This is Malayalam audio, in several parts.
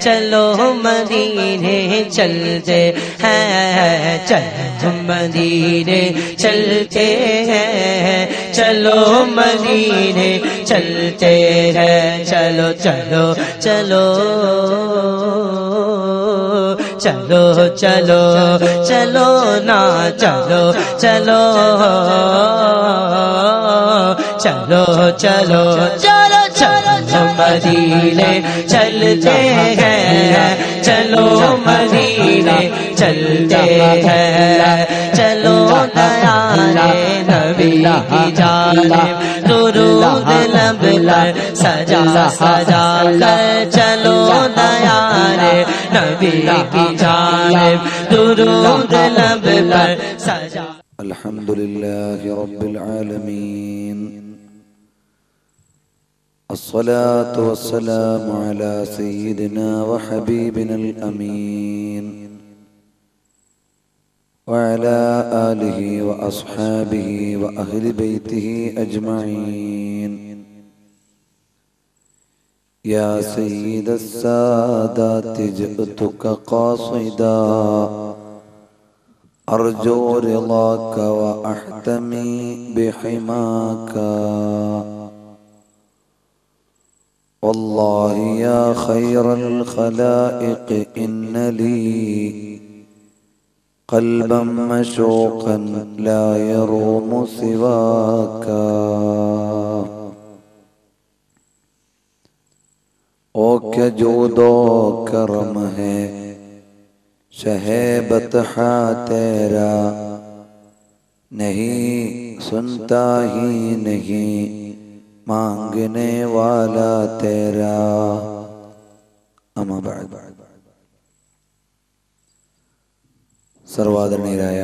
चलो मदीने चलते हैं, चलो मदीने चलते हैं, चलो मदीने चलते हैं, चलो चलो चलो चलो चलो चलो ना चलो चलो चलो चलो चलो चलो मदीने चलते हैं, चलो मदीने चलते हैं, चलो दयाले नबी की जानिब दुरूद लब पर सजा सजा कर, चलो दयाले नबी की जानिब दुरूद लब पर सजा। अल्हम्दुलिल्लाहि रब्बिल आलमीन, अस्सलातु वस्सलामु अला सय्यिदिना व हबीबिनल अमीन व अला आलिहि व अस्हाबिहि व अहलि बैतिहि अजमईन। या सय्यिदस सादाति जिअतुका क़ासिदा अर्जू रिज़ाका व अहतमी बिहिमाका। वल्लाहि या खैरल खलाइक़ इन्न ली क़ल्बन मशूक़न ला यरूमु सिवाका। ओ क्या जूदो करम है शहेबत हा तेरा, नहीं सुनता ही नहीं मांगने वाला तेरा। अम्मा बाद, സർവാദരണീയരായ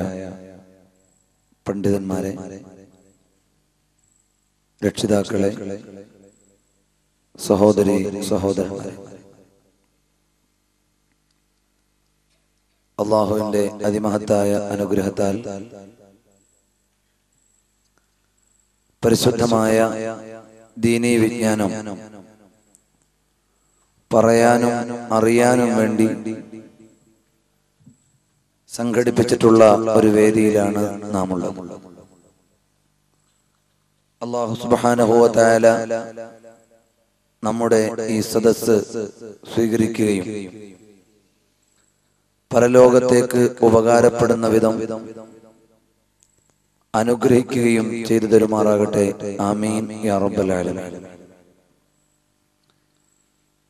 പണ്ഡിതന്മാരെ, രക്ഷിതാക്കളെ, സഹോദരി സഹോദരന്മാരെ, അല്ലാഹുവിന്റെ അതിമഹത്തായ അനുഗ്രഹത്താൽ പരിശുദ്ധമായ ദീനീ വിജ്ഞാനം പറയാനും അറിയാനും വേണ്ടി സംഘടിപ്പിച്ചിട്ടുള്ള ഒരു വേദിയിലാണ് നാം ഉള്ളത്. അല്ലാഹു സുബ്ഹാനഹു വ തആല നമ്മുടെ ഈ സദസ്സ് സ്വീകരിക്കുകയും പരലോകത്തേക്ക് ഉപകാരപ്പെടുന്ന വിധം അനുഗ്രഹിക്കുകയും ചെയ്തു തരുമാറാകട്ടെ. ആമീൻ യാ റബ്ബൽ ആലമീൻ.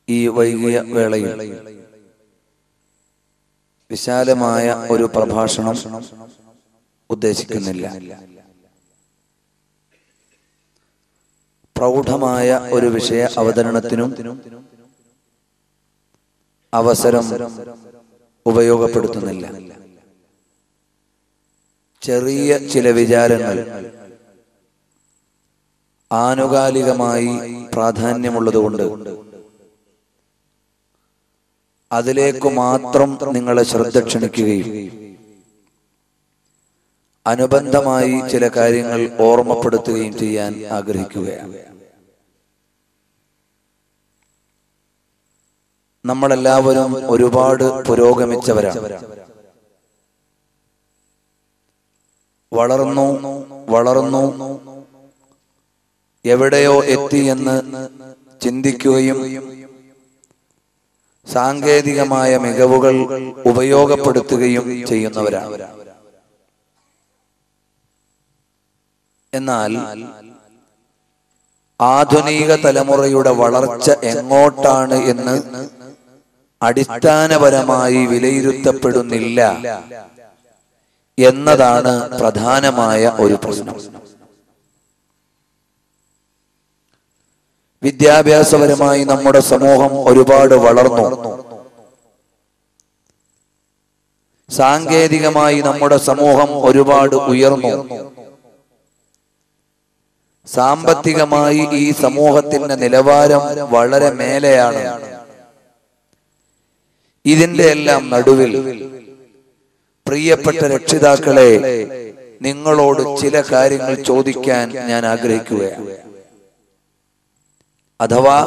ഈ വൈകിയ വേളയിൽ വിശാലമായ ഒരു പ്രഭാഷണം ഉദ്ദേശിക്കുന്നില്ല. പ്രൗഢമായ ഒരു വിഷയ അവതരണത്തിനും അവസരം ഉപയോഗപ്പെടുത്തുന്നില്ല. ചെറിയ ചില വിചാരങ്ങൾ ആനുകാലികമായി പ്രാധാന്യമുള്ളതുകൊണ്ട് അതിലേക്ക് മാത്രം നിങ്ങളെ ശ്രദ്ധ ക്ഷണിക്കുകയും അനുബന്ധമായി ചില കാര്യങ്ങൾ ഓർമ്മപ്പെടുത്തുകയും ചെയ്യാൻ ആഗ്രഹിക്കുകയാണ്. നമ്മളെല്ലാവരും ഒരുപാട് പുരോഗമിച്ചവരാണ്. വളർന്നു വളർന്നു എവിടെയോ എത്തി എന്ന് ചിന്തിക്കുകയും സാങ്കേതികമായ മികവുകൾ ഉപയോഗപ്പെടുത്തുകയും ചെയ്യുന്നവരാണ്. എന്നാൽ ആധുനിക തലമുറയുടെ വളർച്ച എങ്ങോട്ടാണ് എന്ന് അടിസ്ഥാനപരമായി വിലയിരുത്തപ്പെടുന്നില്ല എന്നതാണ് പ്രധാനമായ ഒരു പ്രശ്നം. വിദ്യാഭ്യാസപരമായി നമ്മുടെ സമൂഹം ഒരുപാട് വളർന്നു. സാങ്കേതികമായി നമ്മുടെ സമൂഹം ഒരുപാട് ഉയർന്നു. സാമ്പത്തികമായി ഈ സമൂഹത്തിന്റെ നിലവാരം വളരെ മേലെയാണ്. ഇതിന്റെ എല്ലാം നടുവിൽ പ്രിയപ്പെട്ട രക്ഷിതാക്കളെ, നിങ്ങളോട് ചില കാര്യങ്ങൾ ചോദിക്കാൻ ഞാൻ ആഗ്രഹിക്കുകയാണ്. അഥവാ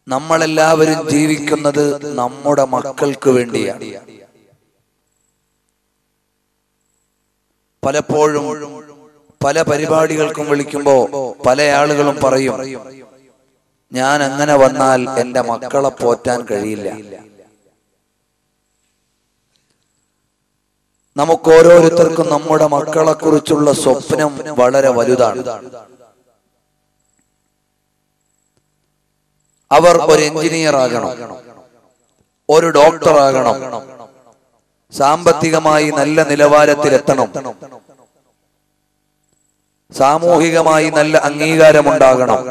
നമ്മളെല്ലാവരും ജീവിക്കുന്നത് നമ്മുടെ മക്കൾക്ക് വേണ്ടിയാണ്. പലപ്പോഴും പല പരിപാടികൾക്കും വിളിക്കുമ്പോ പല ആളുകളും പറയും, ഞാൻ അങ്ങനെ വന്നാൽ എന്റെ മക്കളെ പോറ്റാൻ കഴിയില്ല. നമുക്ക് ഓരോരുത്തർക്കും നമ്മുടെ മക്കളെ കുറിച്ചുള്ള സ്വപ്നം വളരെ വലുതാണ്. അവർ ഒരു എഞ്ചിനീയർ ആകണം, ഒരു ഡോക്ടർ ആകണം, സാമ്പത്തികമായി നല്ല നിലവാരത്തിലെത്തണം, സാമൂഹികമായി നല്ല അംഗീകാരമുണ്ടാകണം.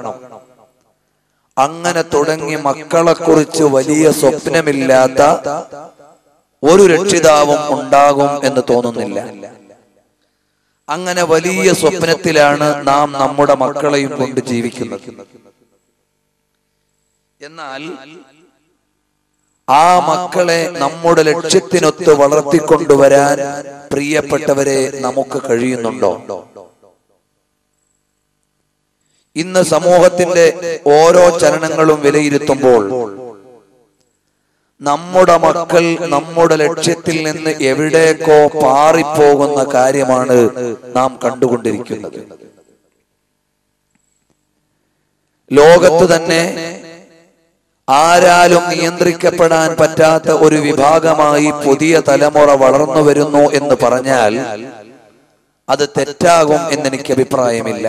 അങ്ങനെ തുടങ്ങി മക്കളെ കുറിച്ച് വലിയ സ്വപ്നമില്ലാത്ത ഒരു രക്ഷിതാവും ഉണ്ടാകും എന്ന് തോന്നുന്നില്ല. അങ്ങനെ വലിയ സ്വപ്നത്തിലാണ് നാം നമ്മുടെ മക്കളെയും കൊണ്ട് ജീവിക്കുന്നത്. എന്നാൽ ആ മക്കളെ നമ്മുടെ ലക്ഷ്യത്തിനൊത്ത് വളർത്തിക്കൊണ്ടുവരാൻ പ്രിയപ്പെട്ടവരെ നമുക്ക് കഴിയുന്നുണ്ടോ? ഇന്ന് സമൂഹത്തിന്റെ ഓരോ ചലനങ്ങളും വിലയിരുത്തുമ്പോൾ നമ്മുടെ മക്കൾ നമ്മുടെ ലക്ഷ്യത്തിൽ നിന്ന് എവിടേക്കോ പാറിപ്പോകുന്ന കാര്യമാണ് നാം കണ്ടുകൊണ്ടിരിക്കുന്നത്. ലോകത്ത് തന്നെ ആരാലും നിയന്ത്രിക്കപ്പെടാൻ പറ്റാത്ത ഒരു വിഭാഗമായി പുതിയ തലമുറ വളർന്നു വരുന്നു എന്ന് പറഞ്ഞാൽ അത് തെറ്റാകും എന്നെനിക്ക് അഭിപ്രായമില്ല.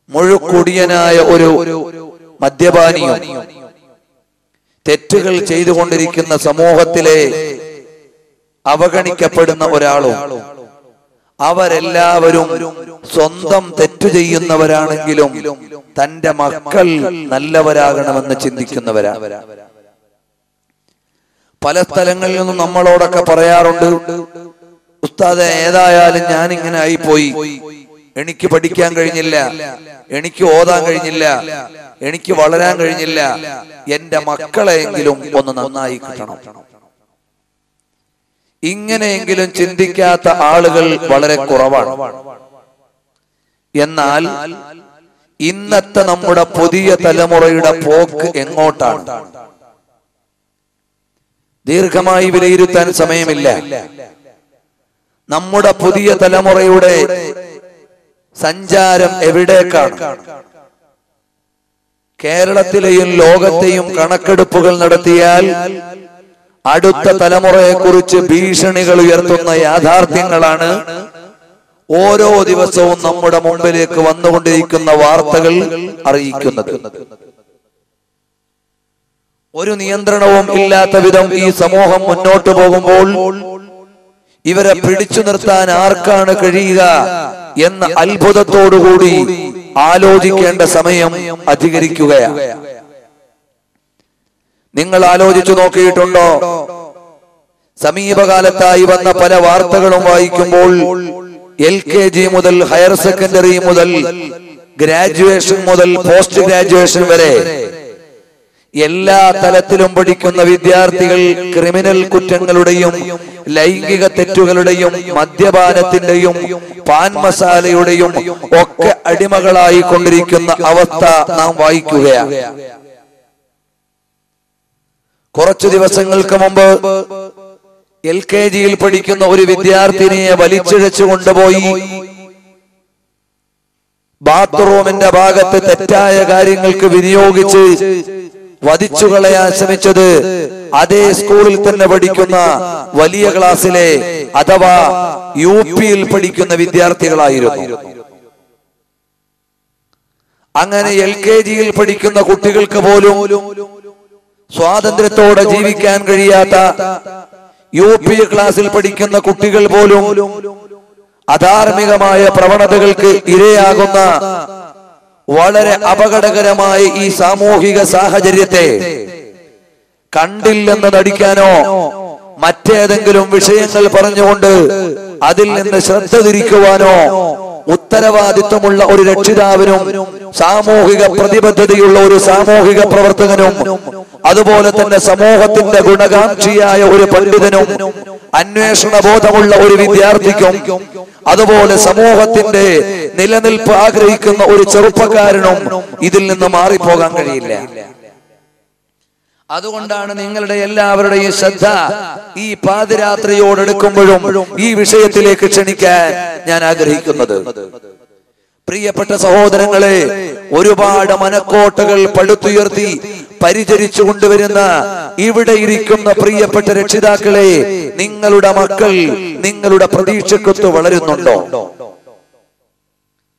മുഴുക്കുടിയനായ ഒരു മദ്യപാനിയും തെറ്റുകൾ ചെയ്തുകൊണ്ടിരിക്കുന്ന സമൂഹത്തിലെ അവഗണിക്കപ്പെടുന്ന ഒരാളും അവരെല്ലാവരും സ്വന്തം തെറ്റു ചെയ്യുന്നവരാണെങ്കിലും തന്റെ മക്കൾ നല്ലവരാകണമെന്ന് ചിന്തിക്കുന്നവരാണ്. പല സ്ഥലങ്ങളിൽ നിന്നും നമ്മളോടൊക്കെ പറയാറുണ്ട്, ഉസ്താദേ ഏതായാലും ഞാൻ ഇങ്ങനെ ആയിപ്പോയി, എനിക്ക് പഠിക്കാൻ കഴിഞ്ഞില്ല, എനിക്ക് ഓതാൻ കഴിഞ്ഞില്ല, എനിക്ക് വളരാൻ കഴിഞ്ഞില്ല, എന്റെ മക്കളെയെങ്കിലും ഒന്ന് നന്നായി കിട്ടണം. ഇങ്ങനെയെങ്കിലും ചിന്തിക്കാത്ത ആളുകൾ വളരെ കുറവാണ്. എന്നാൽ ഇന്നത്തെ നമ്മുടെ പുതിയ തലമുറയുടെ പോക്ക് എങ്ങോട്ടാണ്? ദീർഘമായി വിലയിരുത്താൻ സമയമില്ല. നമ്മുടെ പുതിയ തലമുറയുടെ സഞ്ചാരം എവിടേക്കാണ്? കേരളത്തിലെയും ലോകത്തെയും കണക്കെടുപ്പുകൾ നടത്തിയാൽ അടുത്ത തലമുറയെ കുറിച്ച് ഭീഷണികൾ ഉയർത്തുന്ന യാഥാർത്ഥ്യങ്ങളാണ് ഓരോ ദിവസവും നമ്മുടെ മുമ്പിലേക്ക് വന്നുകൊണ്ടിരിക്കുന്ന വാർത്തകൾ അറിയിക്കുന്നത്. ഒരു നിയന്ത്രണവും ഇല്ലാത്ത വിധം ഈ സമൂഹം മുന്നോട്ട് പോകുമ്പോൾ ഇവരെ പിടിച്ചു നിർത്താൻ ആർക്കാണ് കഴിയുക എന്ന അത്ഭുതത്തോടുകൂടി ആലോചിക്കേണ്ട സമയം അധികരിക്കുകയാണ്. നിങ്ങൾ ആലോചിച്ചു നോക്കിയിട്ടുണ്ടോ? സമീപകാലത്തായി വന്ന പല വാർത്തകളും വായിക്കുമ്പോൾ LKG മുതൽ ഹയർ സെക്കൻഡറി മുതൽ ഗ്രാജുവേഷൻ മുതൽ പോസ്റ്റ് ഗ്രാജുവേഷൻ വരെ എല്ലാ തലത്തിലും പഠിക്കുന്ന വിദ്യാർത്ഥികൾ ക്രിമിനൽ കുറ്റങ്ങളുടെയും ലൈംഗിക തെറ്റുകളുടെയും മദ്യപാനത്തിന്റെയും പാൻ മസാലയുടെയും ഒക്കെ അടിമകളായി കൊണ്ടിരിക്കുന്ന അവസ്ഥ നാം വായിക്കുകയാണ്. കുറച്ചു ദിവസങ്ങൾക്ക് മുമ്പ് LKGയിൽ പഠിക്കുന്ന ഒരു വിദ്യാർത്ഥിനിയെ വലിച്ചിഴച്ചു കൊണ്ടുപോയി ബാത്റൂമിന്റെ ഭാഗത്ത് തെറ്റായ കാര്യങ്ങൾക്ക് വിനിയോഗിച്ച് വധിച്ചു കളയാൻ ശ്രമിച്ചത് അതേ സ്കൂളിൽ തന്നെ പഠിക്കുന്ന വലിയ ക്ലാസ്സിലെ അഥവാ UPയിൽ പഠിക്കുന്ന വിദ്യാർത്ഥികളായിരുന്നു. അങ്ങനെ LKGയിൽ പഠിക്കുന്ന കുട്ടികൾക്ക് പോലും സ്വാതന്ത്ര്യത്തോടെ ജീവിക്കാൻ കഴിയാത്ത UP ക്ലാസ്സിൽ പഠിക്കുന്ന കുട്ടികൾ പോലും അധാർമികമായ പ്രവണതകൾക്ക് ഇരയാകുന്ന വളരെ അപകടകരമായ ഈ സാമൂഹിക സാഹചര്യത്തെ കണ്ടില്ലെന്ന് നടിക്കാനോ മറ്റേതെങ്കിലും വിഷയങ്ങൾ പറഞ്ഞുകൊണ്ട് അതിൽ നിന്ന് ശ്രദ്ധ തിരിക്കുവാനോ ഉത്തരവാദിത്വമുള്ള ഒരു രക്ഷിതാവിനും സാമൂഹിക പ്രതിബദ്ധതയുള്ള ഒരു സാമൂഹിക പ്രവർത്തകനും അതുപോലെ തന്നെ സമൂഹത്തിന്റെ ഗുണകാംക്ഷിയായ ഒരു പണ്ഡിതനും അന്വേഷണ ബോധമുള്ള ഒരു വിദ്യാർത്ഥിക്കും അതുപോലെ സമൂഹത്തിന്റെ നിലനിൽപ്പ് ആഗ്രഹിക്കുന്ന ഒരു ചെറുപ്പക്കാരനും ഇതിൽ നിന്ന് മാറിപ്പോകാൻ കഴിയില്ല. അതുകൊണ്ടാണ് നിങ്ങളുടെ എല്ലാവരുടെയും ശ്രദ്ധ ഈ പാതിരാത്രിയോടെടുക്കുമ്പോഴും ഈ വിഷയത്തിലേക്ക് ക്ഷണിക്കാൻ ഞാൻ ആഗ്രഹിക്കുന്നത്. പ്രിയപ്പെട്ട സഹോദരങ്ങളെ, ഒരുപാട് മനക്കോട്ടകൾ പടുത്തുയർത്തി പരിചരിച്ചു കൊണ്ടുവരുന്ന ഇവിടെ ഇരിക്കുന്ന പ്രിയപ്പെട്ട രക്ഷിതാക്കളെ, നിങ്ങളുടെ മക്കൾ നിങ്ങളുടെ പ്രതീക്ഷക്കൊത്ത് വളരുന്നുണ്ടോ?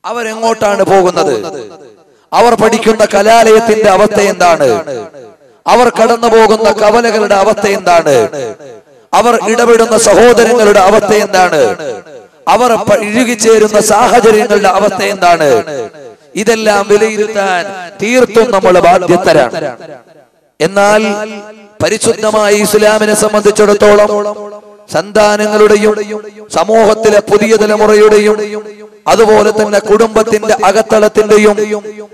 അവരെങ്ങോട്ടാണ് പോകുന്നത്? അവർ പഠിക്കുന്ന കലാലയത്തിന്റെ അവസ്ഥ എന്താണ്? അവർ കടന്നു പോകുന്ന കവലകളുടെ അവസ്ഥ എന്താണ്? അവർ ഇടപെടുന്ന സഹോദരങ്ങളുടെ അവസ്ഥ എന്താണ്? അവർ ഇഴുകിച്ചേരുന്ന സാഹചര്യങ്ങളുടെ അവസ്ഥ എന്താണ്? ഇതെല്ലാം വിലയിരുത്താൻ തീർത്തും നമ്മൾ ബാധ്യസ്ഥരാണ്. എന്നാൽ പരിശുദ്ധമായ ഇസ്ലാമിനെ സംബന്ധിച്ചിടത്തോളം സന്താനങ്ങളുടെയും സമൂഹത്തിലെ പുതിയ തലമുറയുടെയും അതുപോലെ തന്നെ കുടുംബത്തിന്റെ അകത്തളത്തിന്റെയും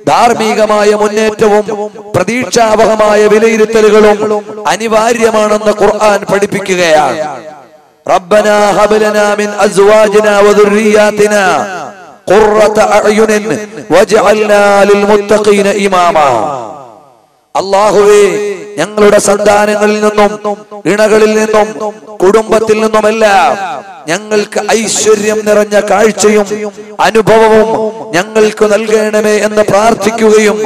ധാർമ്മികമായ മുന്നേറ്റവും പ്രതീക്ഷാവഹമായ വിലയിരുത്തലുകളും അനിവാര്യമാണെന്ന് ഖുർആൻ പഠിപ്പിക്കുകയാണ്. റബ്ബനാ ഹബ് ലനാ മിൻ അസ്വാജിനാ വദുർരിയാതിനാ ഖുർറത അഅ്യുനിൻ വജ്അൽനാ ലിൽമുത്തഖീന ഇമാമാ. അല്ലാഹുവേ, ഞങ്ങളുടെ സന്താനങ്ങളിൽ നിന്നും ഇണകളിൽ നിന്നും കുടുംബത്തിൽ നിന്നുമെല്ലാം ഞങ്ങൾക്ക് ഐശ്വര്യം നിറഞ്ഞ കാഴ്ചയും അനുഭവവും ഞങ്ങൾക്ക് നൽകണമേ എന്ന് പ്രാർത്ഥിക്കുകയും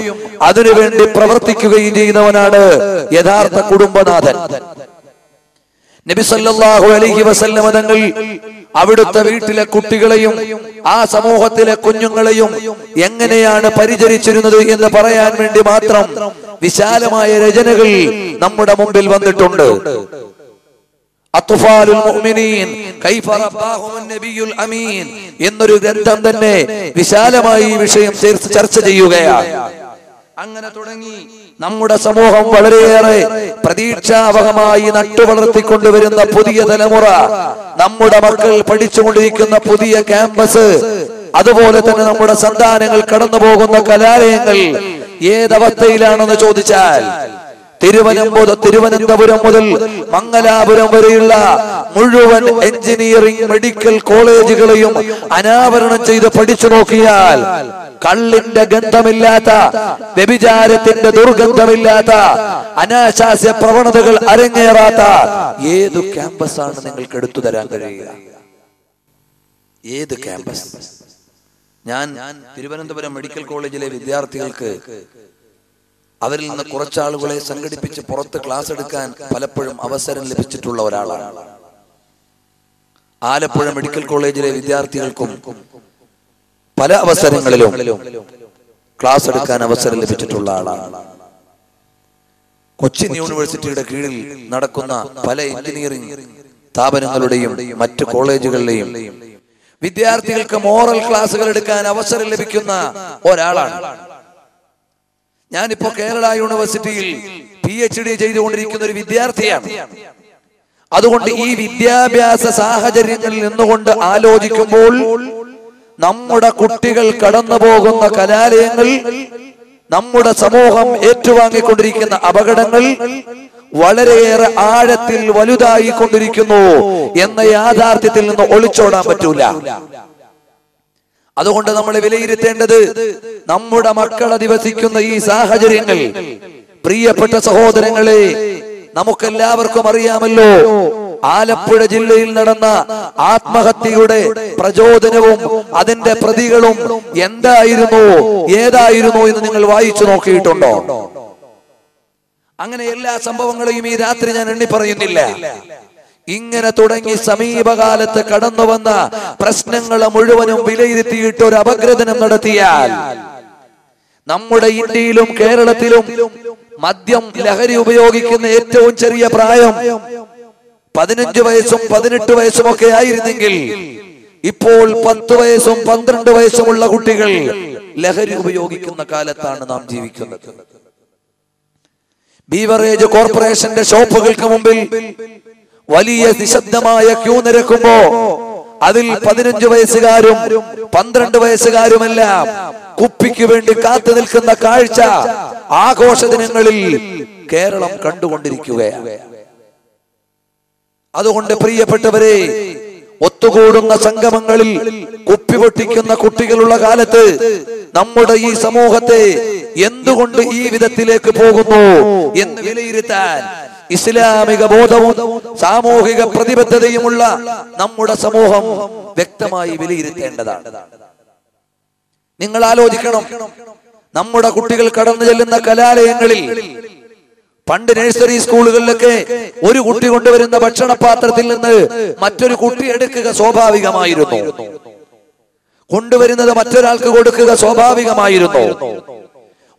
അതിനുവേണ്ടി പ്രവർത്തിക്കുകയും ചെയ്യുന്നവനാണ് യഥാർത്ഥ കുടുംബനാഥൻ. നബി സല്ലല്ലാഹു അലൈഹി വസല്ലം തങ്ങൾ അവിടുത്തെ വീട്ടിലെ കുട്ടികളെയും ആ സമൂഹത്തിലെ കുഞ്ഞുങ്ങളെയും എങ്ങനെയാണ് പരിചരിച്ചിരുന്നത് എന്ന് പറയാൻ വേണ്ടി മാത്രം വിശാലമായ രചനകൾ നമ്മുടെ മുമ്പിൽ വന്നിട്ടുണ്ട്. അത്ഫാലുൽ മുഅ്മിനീൻ കൈഫ റബ്ബാഹുൻ നബിയുൽ അമീൻ എന്നൊരു ഗ്രന്ഥം തന്നെ വിശാലമായി ഈ വിഷയം ചർച്ച ചെയ്യുകയാണ്. അങ്ങനെ തുടങ്ങി നമ്മുടെ സമൂഹം വളരെയേറെ പ്രതീക്ഷാവഹമായി നട്ടുവളർത്തിക്കൊണ്ടുവരുന്ന പുതിയ തലമുറ, നമ്മുടെ മക്കൾ പഠിച്ചുകൊണ്ടിരിക്കുന്ന പുതിയ ക്യാമ്പസ്, അതുപോലെ തന്നെ നമ്മുടെ സന്താനങ്ങൾ കടന്നു പോകുന്ന കലാലയങ്ങൾ ഏതവസ്ഥയിലാണെന്ന് ചോദിച്ചാൽ തിരുവനന്തപുരം മുതൽ മംഗലാപുരം വരെയുള്ള മുഴുവൻ എഞ്ചിനീയറിംഗ് മെഡിക്കൽ കോളേജുകളെയും അനാവരണം ചെയ്ത് പഠിച്ചു നോക്കിയാൽ കള്ളിന്റെ ഗന്ധമില്ലാത്ത, വ്യഭിചാരത്തിന്റെ ദുർഗന്ധമില്ലാത്ത, അനാശാസ്യ പ്രവണതകൾ അരങ്ങേറാത്ത ഏതു ക്യാമ്പസാണ് നിങ്ങൾക്ക് എടുത്തു തരാൻ കഴിയുക? ഏത് ക്യാമ്പസ്? ഞാൻ തിരുവനന്തപുരം മെഡിക്കൽ കോളേജിലെ വിദ്യാർത്ഥികൾക്ക് അവരിൽ നിന്ന് കുറച്ചാളുകളെ സംഘടിപ്പിച്ച് പുറത്ത് ക്ലാസ് എടുക്കാൻ പലപ്പോഴും അവസരം ലഭിച്ചിട്ടുള്ള ഒരാളാണ്. ആലപ്പുഴ മെഡിക്കൽ കോളേജിലെ വിദ്യാർത്ഥികൾക്കും പല അവസരങ്ങളിലും ക്ലാസ് എടുക്കാൻ അവസരം ലഭിച്ചിട്ടുള്ള ആളാണ്. കൊച്ചിൻ യൂണിവേഴ്സിറ്റിയുടെ കീഴിൽ നടക്കുന്ന പല എഞ്ചിനീയറിംഗ് സ്ഥാപനങ്ങളുടെയും മറ്റ് കോളേജുകളിലെയും വിദ്യാർത്ഥികൾക്ക് മോറൽ ക്ലാസുകൾ എടുക്കാൻ അവസരം ലഭിക്കുന്ന ഒരാളാണ്. ഞാനിപ്പോ കേരള യൂണിവേഴ്സിറ്റിയിൽ PhD ചെയ്തുകൊണ്ടിരിക്കുന്ന ഒരു വിദ്യാർത്ഥിയാണ്. അതുകൊണ്ട് ഈ വിദ്യാഭ്യാസ സാഹചര്യങ്ങളിൽ നിന്നുകൊണ്ട് ആലോചിക്കുമ്പോൾ നമ്മുടെ കുട്ടികൾ കടന്നു പോകുന്ന കലാലയങ്ങൾ, നമ്മുടെ സമൂഹം ഏറ്റുവാങ്ങിക്കൊണ്ടിരിക്കുന്ന അപകടങ്ങൾ വളരെയേറെ ആഴത്തിൽ വലുതായി കൊണ്ടിരിക്കുന്നു എന്ന യാഥാർത്ഥ്യത്തിൽ നിന്ന് ഒളിച്ചോടാൻ പറ്റൂല. അതുകൊണ്ട് നമ്മൾ വിലയിരുത്തേണ്ടത് നമ്മുടെ മക്കൾ അധിവസിക്കുന്ന ഈ സാഹചര്യങ്ങൾ. പ്രിയപ്പെട്ട സഹോദരങ്ങളെ, നമുക്കെല്ലാവർക്കും അറിയാമല്ലോ, ആലപ്പുഴ ജില്ലയിൽ നടന്ന ആത്മഹത്യയുടെ പ്രചോദനവും അതിന്റെ പ്രതികളും എന്തായിരുന്നു, ഏതായിരുന്നു എന്ന് നിങ്ങൾ വായിച്ചു നോക്കിയിട്ടുണ്ടോ? അങ്ങനെ എല്ലാ സംഭവങ്ങളെയും ഈ രാത്രി ഞാൻ എണ്ണി പറയുന്നില്ല. ഇങ്ങനെ തുടങ്ങി സമീപകാലത്ത് കടന്നു വന്ന പ്രശ്നങ്ങളെ മുഴുവനും വിലയിരുത്തിയിട്ട് ഒരു അപഗ്രഥനം നടത്തിയാൽ നമ്മുടെ ഇന്ത്യയിലും കേരളത്തിലും മദ്യം, ലഹരി ഉപയോഗിക്കുന്ന ഏറ്റവും ചെറിയ പ്രായം 15 വയസ്സും 18 വയസ്സും ഒക്കെ ആയിരുന്നെങ്കിൽ ഇപ്പോൾ 10 വയസ്സും 12 വയസ്സുമുള്ള കുട്ടികൾ ലഹരി ഉപയോഗിക്കുന്ന കാലത്താണ് നാം ജീവിക്കുന്നത്. ബീവറേജ് കോർപ്പറേഷന്റെ ഷോപ്പുകൾക്ക് മുമ്പിൽ വലിയ നിശബ്ദമായ ക്യൂ നിരക്കുമ്പോ അതിൽ 15 വയസ്സുകാരും 12 വയസ്സുകാരുമെല്ലാം കുപ്പിക്ക് വേണ്ടി കാത്തു നിൽക്കുന്ന കാഴ്ച ആഘോഷ ദിനങ്ങളിൽ കേരളം കണ്ടുകൊണ്ടിരിക്കുകയാണ്. അതുകൊണ്ട് പ്രിയപ്പെട്ടവരെ, ഒത്തുകൂടുന്ന സംഗമങ്ങളിൽ കുപ്പി പൊട്ടിക്കുന്ന കുട്ടികളുള്ള കാലത്ത് നമ്മുടെ ഈ സമൂഹത്തെ എന്തുകൊണ്ട് ഈ വിധത്തിലേക്ക് പോകുന്നു എന്ന് വിലയിരുത്താൻ ഇസ്ലാമിക ബോധവും സാമൂഹിക പ്രതിബദ്ധതയുമുള്ള നമ്മുടെ സമൂഹം വ്യക്തമായി വിലയിരുത്തേണ്ടതാണ്. നിങ്ങൾ ആലോചിക്കണം, നമ്മുടെ കുട്ടികൾ കടന്നു ചെല്ലുന്ന കലാലയങ്ങളിൽ പണ്ട് നഴ്സറി സ്കൂളുകളിലൊക്കെ ഒരു കുട്ടി കൊണ്ടുവരുന്ന ഭക്ഷണപാത്രത്തിൽ നിന്ന് മറ്റൊരു കുട്ടി എടുക്കുക സ്വാഭാവികമായിരുന്നു. കൊണ്ടുവരുന്നത് മറ്റൊരാൾക്ക് കൊടുക്കുക സ്വാഭാവികമായിരുന്നു.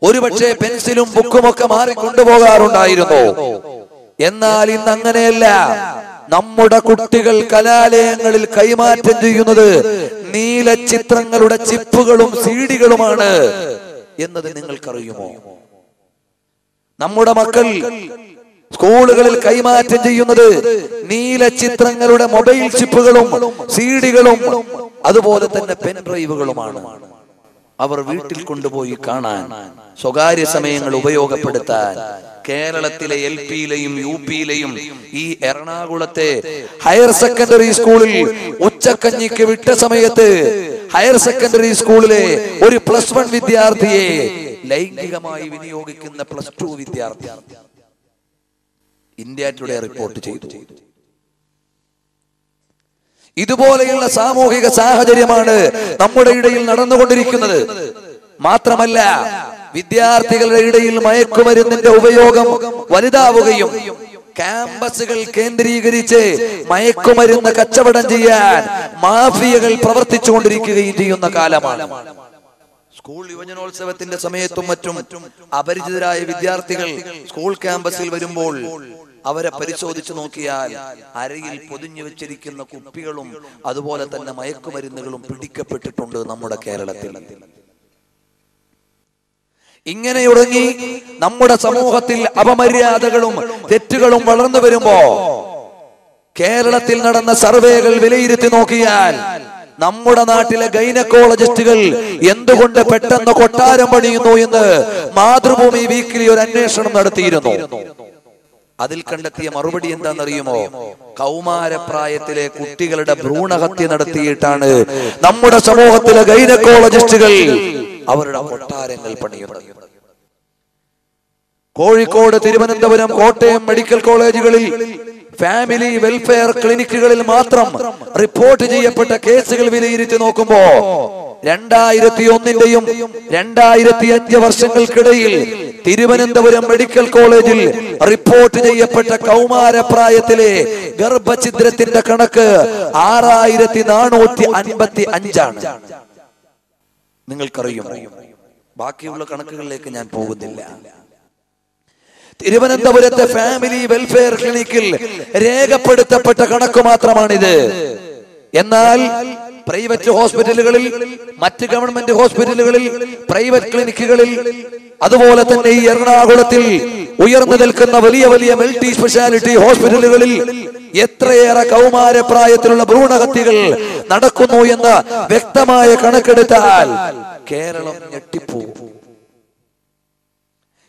ഒരുപക്ഷെ പെൻസിലും ബുക്കുമൊക്കെ മാറി കൊണ്ടുപോകാറുണ്ടായിരുന്നു. എന്നാൽ ഇന്ന് അങ്ങനെയല്ല. നമ്മുടെ കുട്ടികൾ കലാലയങ്ങളിൽ കൈമാറ്റം ചെയ്യുന്നത് നീല ചിത്രങ്ങളുടെ ചിപ്പുകളും സീഡികളുമാണ് എന്നത് നിങ്ങൾക്കറിയുമോ? നമ്മുടെ മക്കൾ സ്കൂളുകളിൽ കൈമാറ്റം ചെയ്യുന്നത് നീല ചിത്രങ്ങളുടെ മൊബൈൽ ചിപ്പുകളും സീഡികളും അതുപോലെ തന്നെ പെൻഡ്രൈവുകളുമാണ്. അവർ വീട്ടിൽ കൊണ്ടുപോയി കാണാൻ, സ്വകാര്യ സമയങ്ങൾ ഉപയോഗപ്പെടുത്താൻ. കേരളത്തിലെ LP-യിലെയും UP-യിലെയും ഈ എറണാകുളത്തെ ഹയർ സെക്കൻഡറി സ്കൂളിൽ ഉച്ചക്കഞ്ഞിക്ക് വിട്ട സമയത്ത് ഹയർ സെക്കൻഡറി സ്കൂളിലെ ഒരു +1 വിദ്യാർത്ഥിയെ ലൈംഗികമായി വിനിയോഗിക്കുന്ന +2 വിദ്യാർത്ഥി ഇന്ത്യ ടുഡേ റിപ്പോർട്ട് ചെയ്തു. ഇതുപോലെയുള്ള സാമൂഹിക സാഹചര്യമാണ് നമ്മുടെ ഇടയിൽ നടന്നുകൊണ്ടിരിക്കുന്നത്. മാത്രമല്ല, വിദ്യാർത്ഥികളുടെ ഇടയിൽ മയക്കുമരുന്നിന്റെ ഉപയോഗം വലുതാവുകയും ക്യാമ്പസുകൾ കേന്ദ്രീകരിച്ച് മയക്കുമരുന്ന് കച്ചവടം ചെയ്യാൻ മാഫിയകൾ പ്രവർത്തിച്ചുകൊണ്ടിരിക്കുകയും ചെയ്യുന്ന കാലമാണ്. സ്കൂൾ യുവജനോത്സവത്തിന്റെ സമയത്തും മറ്റും അപരിചിതരായ വിദ്യാർത്ഥികൾ സ്കൂൾ ക്യാമ്പസിൽ വരുമ്പോൾ അവരെ പരിശോധിച്ചു നോക്കിയാൽ അരയിൽ പൊതിഞ്ഞു വെച്ചിരിക്കുന്ന കുപ്പികളും അതുപോലെ തന്നെ മയക്കുമരുന്നുകളും പിടിക്കപ്പെട്ടിട്ടുണ്ട് നമ്മുടെ കേരളത്തിൽ. ഇങ്ങനെയുടങ്ങി നമ്മുടെ സമൂഹത്തിൽ അപമര്യാദകളും തെറ്റുകളും വളർന്നു വരുമ്പോ കേരളത്തിൽ നടന്ന സർവേകൾ വിലയിരുത്തി നോക്കിയാൽ നമ്മുടെ നാട്ടിലെ ഗൈനക്കോളജിസ്റ്റുകൾ എന്തുകൊണ്ട് പെട്ടെന്ന് കൊട്ടാരം പണിയുന്നു എന്ന് മാതൃഭൂമി വീക്കിലി ഒരു അന്വേഷണം നടത്തിയിരുന്നു. അതിൽ കണ്ടെത്തിയ മറുപടി എന്താണെന്നറിയുമോ? കൗമാരപ്രായത്തിലെ കുട്ടികളുടെ ഭ്രൂണഹത്യ നടത്തിയിട്ടാണ് നമ്മുടെ സമൂഹത്തിലെ ഗൈനക്കോളജിസ്റ്റുകൾ അവരുടെ കൊട്ടാരങ്ങൾ പണിയുന്നത്. കോഴിക്കോട്, തിരുവനന്തപുരം, കോട്ടയം മെഡിക്കൽ കോളേജുകളിൽ ഫാമിലി വെൽഫെയർ ക്ലിനിക്കുകളിൽ മാത്രം റിപ്പോർട്ട് ചെയ്യപ്പെട്ട കേസുകൾ വിലയിരുത്തി നോക്കുമ്പോ 2001-ന്റെയും 2005 വർഷങ്ങൾക്കിടയിൽ തിരുവനന്തപുരം മെഡിക്കൽ കോളേജിൽ റിപ്പോർട്ട് ചെയ്യപ്പെട്ട കൗമാരപ്രായത്തിലെ ഗർഭഛിദ്രത്തിന്റെ കണക്ക് 6455 ആണ്. നിങ്ങൾക്കറിയും. ബാക്കിയുള്ള കണക്കുകളിലേക്ക് ഞാൻ പോകുന്നില്ല. തിരുവനന്തപുരത്തെ ഫാമിലി വെൽഫെയർ ക്ലിനിക്കിൽ രേഖപ്പെടുത്തപ്പെട്ട കണക്ക് മാത്രമാണിത്. എന്നാൽ പ്രൈവറ്റ് ഹോസ്പിറ്റലുകളിൽ, മറ്റ് ഗവൺമെന്റ് ഹോസ്പിറ്റലുകളിൽ, പ്രൈവറ്റ് ക്ലിനിക്കുകളിൽ, അതുപോലെ തന്നെ ഈ എറണാകുളത്തിൽ ഉയർന്നു നിൽക്കുന്ന വലിയ വലിയ മൾട്ടി സ്പെഷ്യാലിറ്റി ഹോസ്പിറ്റലുകളിൽ എത്രയേറെ കൗമാരപ്രായത്തിലുള്ള ഭ്രൂണഹത്യകൾ നടക്കുന്നു എന്ന് വ്യക്തമായ കണക്കെടുത്താൽ കേരളം ഞെട്ടിപ്പോകും.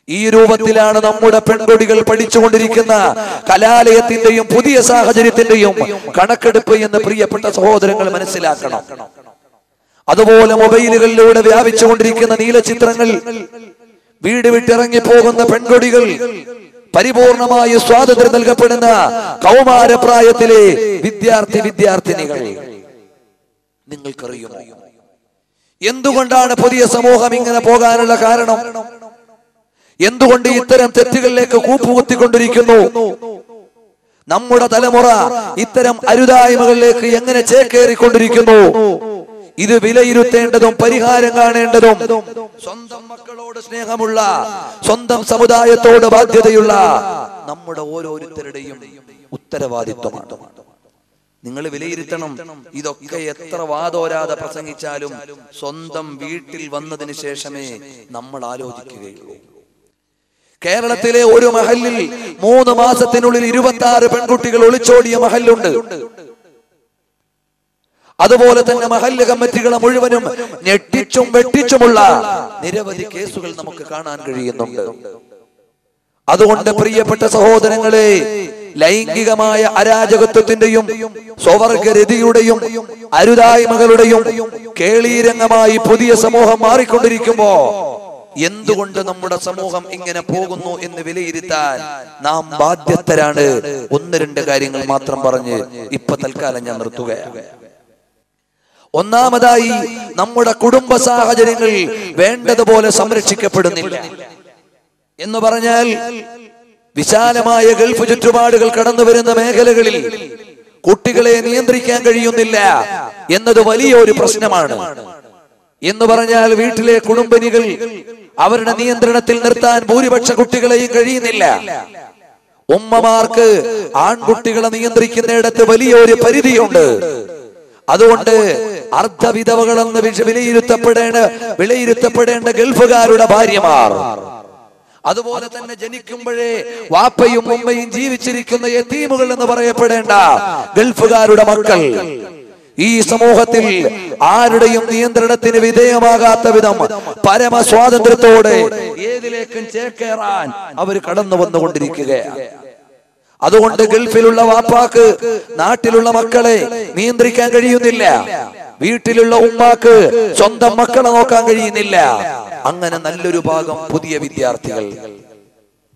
ഈ രൂപത്തിലാണ് നമ്മുടെ പെൺകുട്ടികൾ പഠിച്ചുകൊണ്ടിരിക്കുന്ന കലാലയത്തിന്റെയും പുതിയ സാഹചര്യത്തിന്റെയും കണക്കെടുപ്പ് എന്ന് പ്രിയപ്പെട്ട സഹോദരങ്ങൾ മനസ്സിലാക്കണം. അതുപോലെ മൊബൈലുകളിലൂടെ വ്യാപിച്ചുകൊണ്ടിരിക്കുന്ന നീലചിത്രങ്ങൾ, വീട് വിട്ടിറങ്ങി പോകുന്ന പെൺകുട്ടികൾ, പരിപൂർണമായ സ്വാതന്ത്ര്യം നൽകപ്പെടുന്ന കൗമാരപ്രായത്തിലെ വിദ്യാർത്ഥിനികൾ. നിങ്ങൾക്കറിയുമോ എന്തുകൊണ്ടാണ് പുതിയ സമൂഹം ഇങ്ങനെ പോകാനുള്ള കാരണം? എന്തുകൊണ്ട് ഇത്തരം തെറ്റുകളിലേക്ക് കൂപ്പുകുത്തിക്കൊണ്ടിരിക്കുന്നു? നമ്മുടെ തലമുറ ഇത്തരം അരുതായ്മകളിലേക്ക് എങ്ങനെ ചേക്കേറിക്കൊണ്ടിരിക്കുന്നു? ഇത് വിലയിരുത്തേണ്ടതും പരിഹാരം കാണേണ്ടതും സ്വന്തം മക്കളോട് സ്നേഹമുള്ള, സ്വന്തം സമുദായത്തോട് ബാധ്യതയുള്ള നമ്മുടെ ഓരോരുത്തരുടെയും ഉത്തരവാദിത്വമാണ്. നിങ്ങൾ വിലയിരുത്തണം. ഇതൊക്കെ എത്ര വാദോരാതെ പ്രസംഗിച്ചാലും സ്വന്തം വീട്ടിൽ വന്നതിന് ശേഷമേ നമ്മൾ ആലോചിക്കുകയുള്ളൂ. കേരളത്തിലെ ഒരു മഹല്ലിൽ 3 മാസത്തിനുള്ളിൽ 26 പെൺകുട്ടികൾ ഒളിച്ചോടിയ മഹല്ലുണ്ട്. അതുപോലെ തന്നെ മഹല്ല് കമ്മിറ്റികളെ മുഴുവനും ഞെട്ടിച്ചും വെട്ടിച്ചുമുള്ള നിരവധി കേസുകൾ നമുക്ക് കാണാൻ കഴിയുന്നുണ്ട്. അതുകൊണ്ട് പ്രിയപ്പെട്ട സഹോദരങ്ങളെ, ലൈംഗികമായ അരാജകത്വത്തിന്റെയും സ്വവർഗരതിയുടെയും അരുതായ്മകളുടെയും കേളീരംഗമായി പുതിയ സമൂഹം മാറിക്കൊണ്ടിരിക്കുമ്പോ എന്തുകൊണ്ട് നമ്മുടെ സമൂഹം ഇങ്ങനെ പോകുന്നു എന്ന് വിലയിരുത്താൻ നാം ബാധ്യസ്ഥരാണ്. ഒന്ന് രണ്ട് കാര്യങ്ങൾ മാത്രം പറഞ്ഞ് ഇപ്പൊ തൽക്കാലം ഞാൻ നിർത്തുകയാണ്. ഒന്നാമതായി, നമ്മുടെ കുടുംബ സാഹചര്യങ്ങൾ വേണ്ടതുപോലെ സംരക്ഷിക്കപ്പെടുന്നില്ല എന്ന് പറഞ്ഞാൽ, വിശാലമായ ഗൾഫ് ചുറ്റുപാടുകൾ കടന്നു വരുന്ന മേഖലകളിൽ കുട്ടികളെ നിയന്ത്രിക്കാൻ കഴിയുന്നില്ല എന്നത് വലിയൊരു പ്രശ്നമാണ്. എന്ന് പറഞ്ഞാൽ, വീട്ടിലെ കുടുംബിനികൾ അവരുടെ നിയന്ത്രണത്തിൽ നിർത്താൻ ഭൂരിപക്ഷ കുട്ടികളെയും കഴിയുന്നില്ല. ഉമ്മമാർക്ക് ആൺകുട്ടികളെ നിയന്ത്രിക്കുന്നിടത്ത് വലിയൊരു പരിധിയുണ്ട്. അതുകൊണ്ട് അർദ്ധവിധവകളെന്ന് വിലയിരുത്തപ്പെടേണ്ട ഗൾഫുകാരുടെ ഭാര്യമാർ, അതുപോലെ തന്നെ ജനിക്കുമ്പോഴേ വാപ്പയും ഉമ്മയും ജീവിച്ചിരിക്കുന്ന യതീമുകൾ എന്ന് പറയപ്പെടേണ്ട ഗൾഫുകാരുടെ മക്കൾ ഈ സമൂഹത്തിൽ ആരുടെയും നിയന്ത്രണത്തിന് വിധേയമാകാത്ത വിധം പരമസ്വാതന്ത്ര്യത്തോടെ ഏതിലേക്കും ചേക്കേറാൻ അവർ കടന്നു വന്നുകൊണ്ടിരിക്കുകയാണ്. അതുകൊണ്ട് ഗൾഫിലുള്ള വാപ്പാക്ക് നാട്ടിലുള്ള മക്കളെ നിയന്ത്രിക്കാൻ കഴിയുന്നില്ല, വീട്ടിലുള്ള ഉമ്മാക്ക് സ്വന്തം മക്കളെ നോക്കാൻ കഴിയുന്നില്ല. അങ്ങനെ നല്ലൊരു ഭാഗം പുതിയ വിദ്യാർത്ഥികൾ,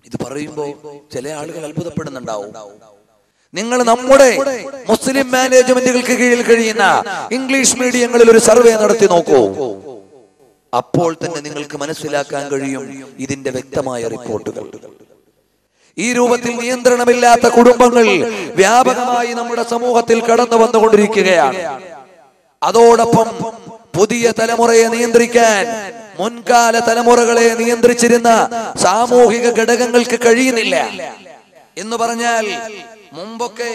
ഇത് പറയുമ്പോ ചില ആളുകൾ അത്ഭുതപ്പെടുന്നുണ്ടാവും. നിങ്ങൾ നമ്മുടെ മുസ്ലിം മാനേജ്മെന്റുകൾക്ക് കീഴിൽ കഴിയുന്ന ഇംഗ്ലീഷ് മീഡിയങ്ങളിൽ ഒരു സർവേ നടത്തി നോക്കൂ. അപ്പോൾ തന്നെ നിങ്ങൾക്ക് മനസ്സിലാക്കാൻ കഴിയും ഇതിന്റെ വ്യക്തമായ റിപ്പോർട്ടുകൾ. ഈ രൂപത്തിൽ നിയന്ത്രണമില്ലാത്ത കുടുംബങ്ങൾ വ്യാപകമായി നമ്മുടെ സമൂഹത്തിൽ കടന്നു വന്നുകൊണ്ടിരിക്കുകയാണ്. അതോടൊപ്പം പുതിയ തലമുറയെ നിയന്ത്രിക്കാൻ മുൻകാല തലമുറകളെ നിയന്ത്രിച്ചിരുന്ന സാമൂഹിക ഘടകങ്ങൾക്ക് കഴിയുന്നില്ല. എന്ന് പറഞ്ഞാൽ, മുമ്പൊക്കെ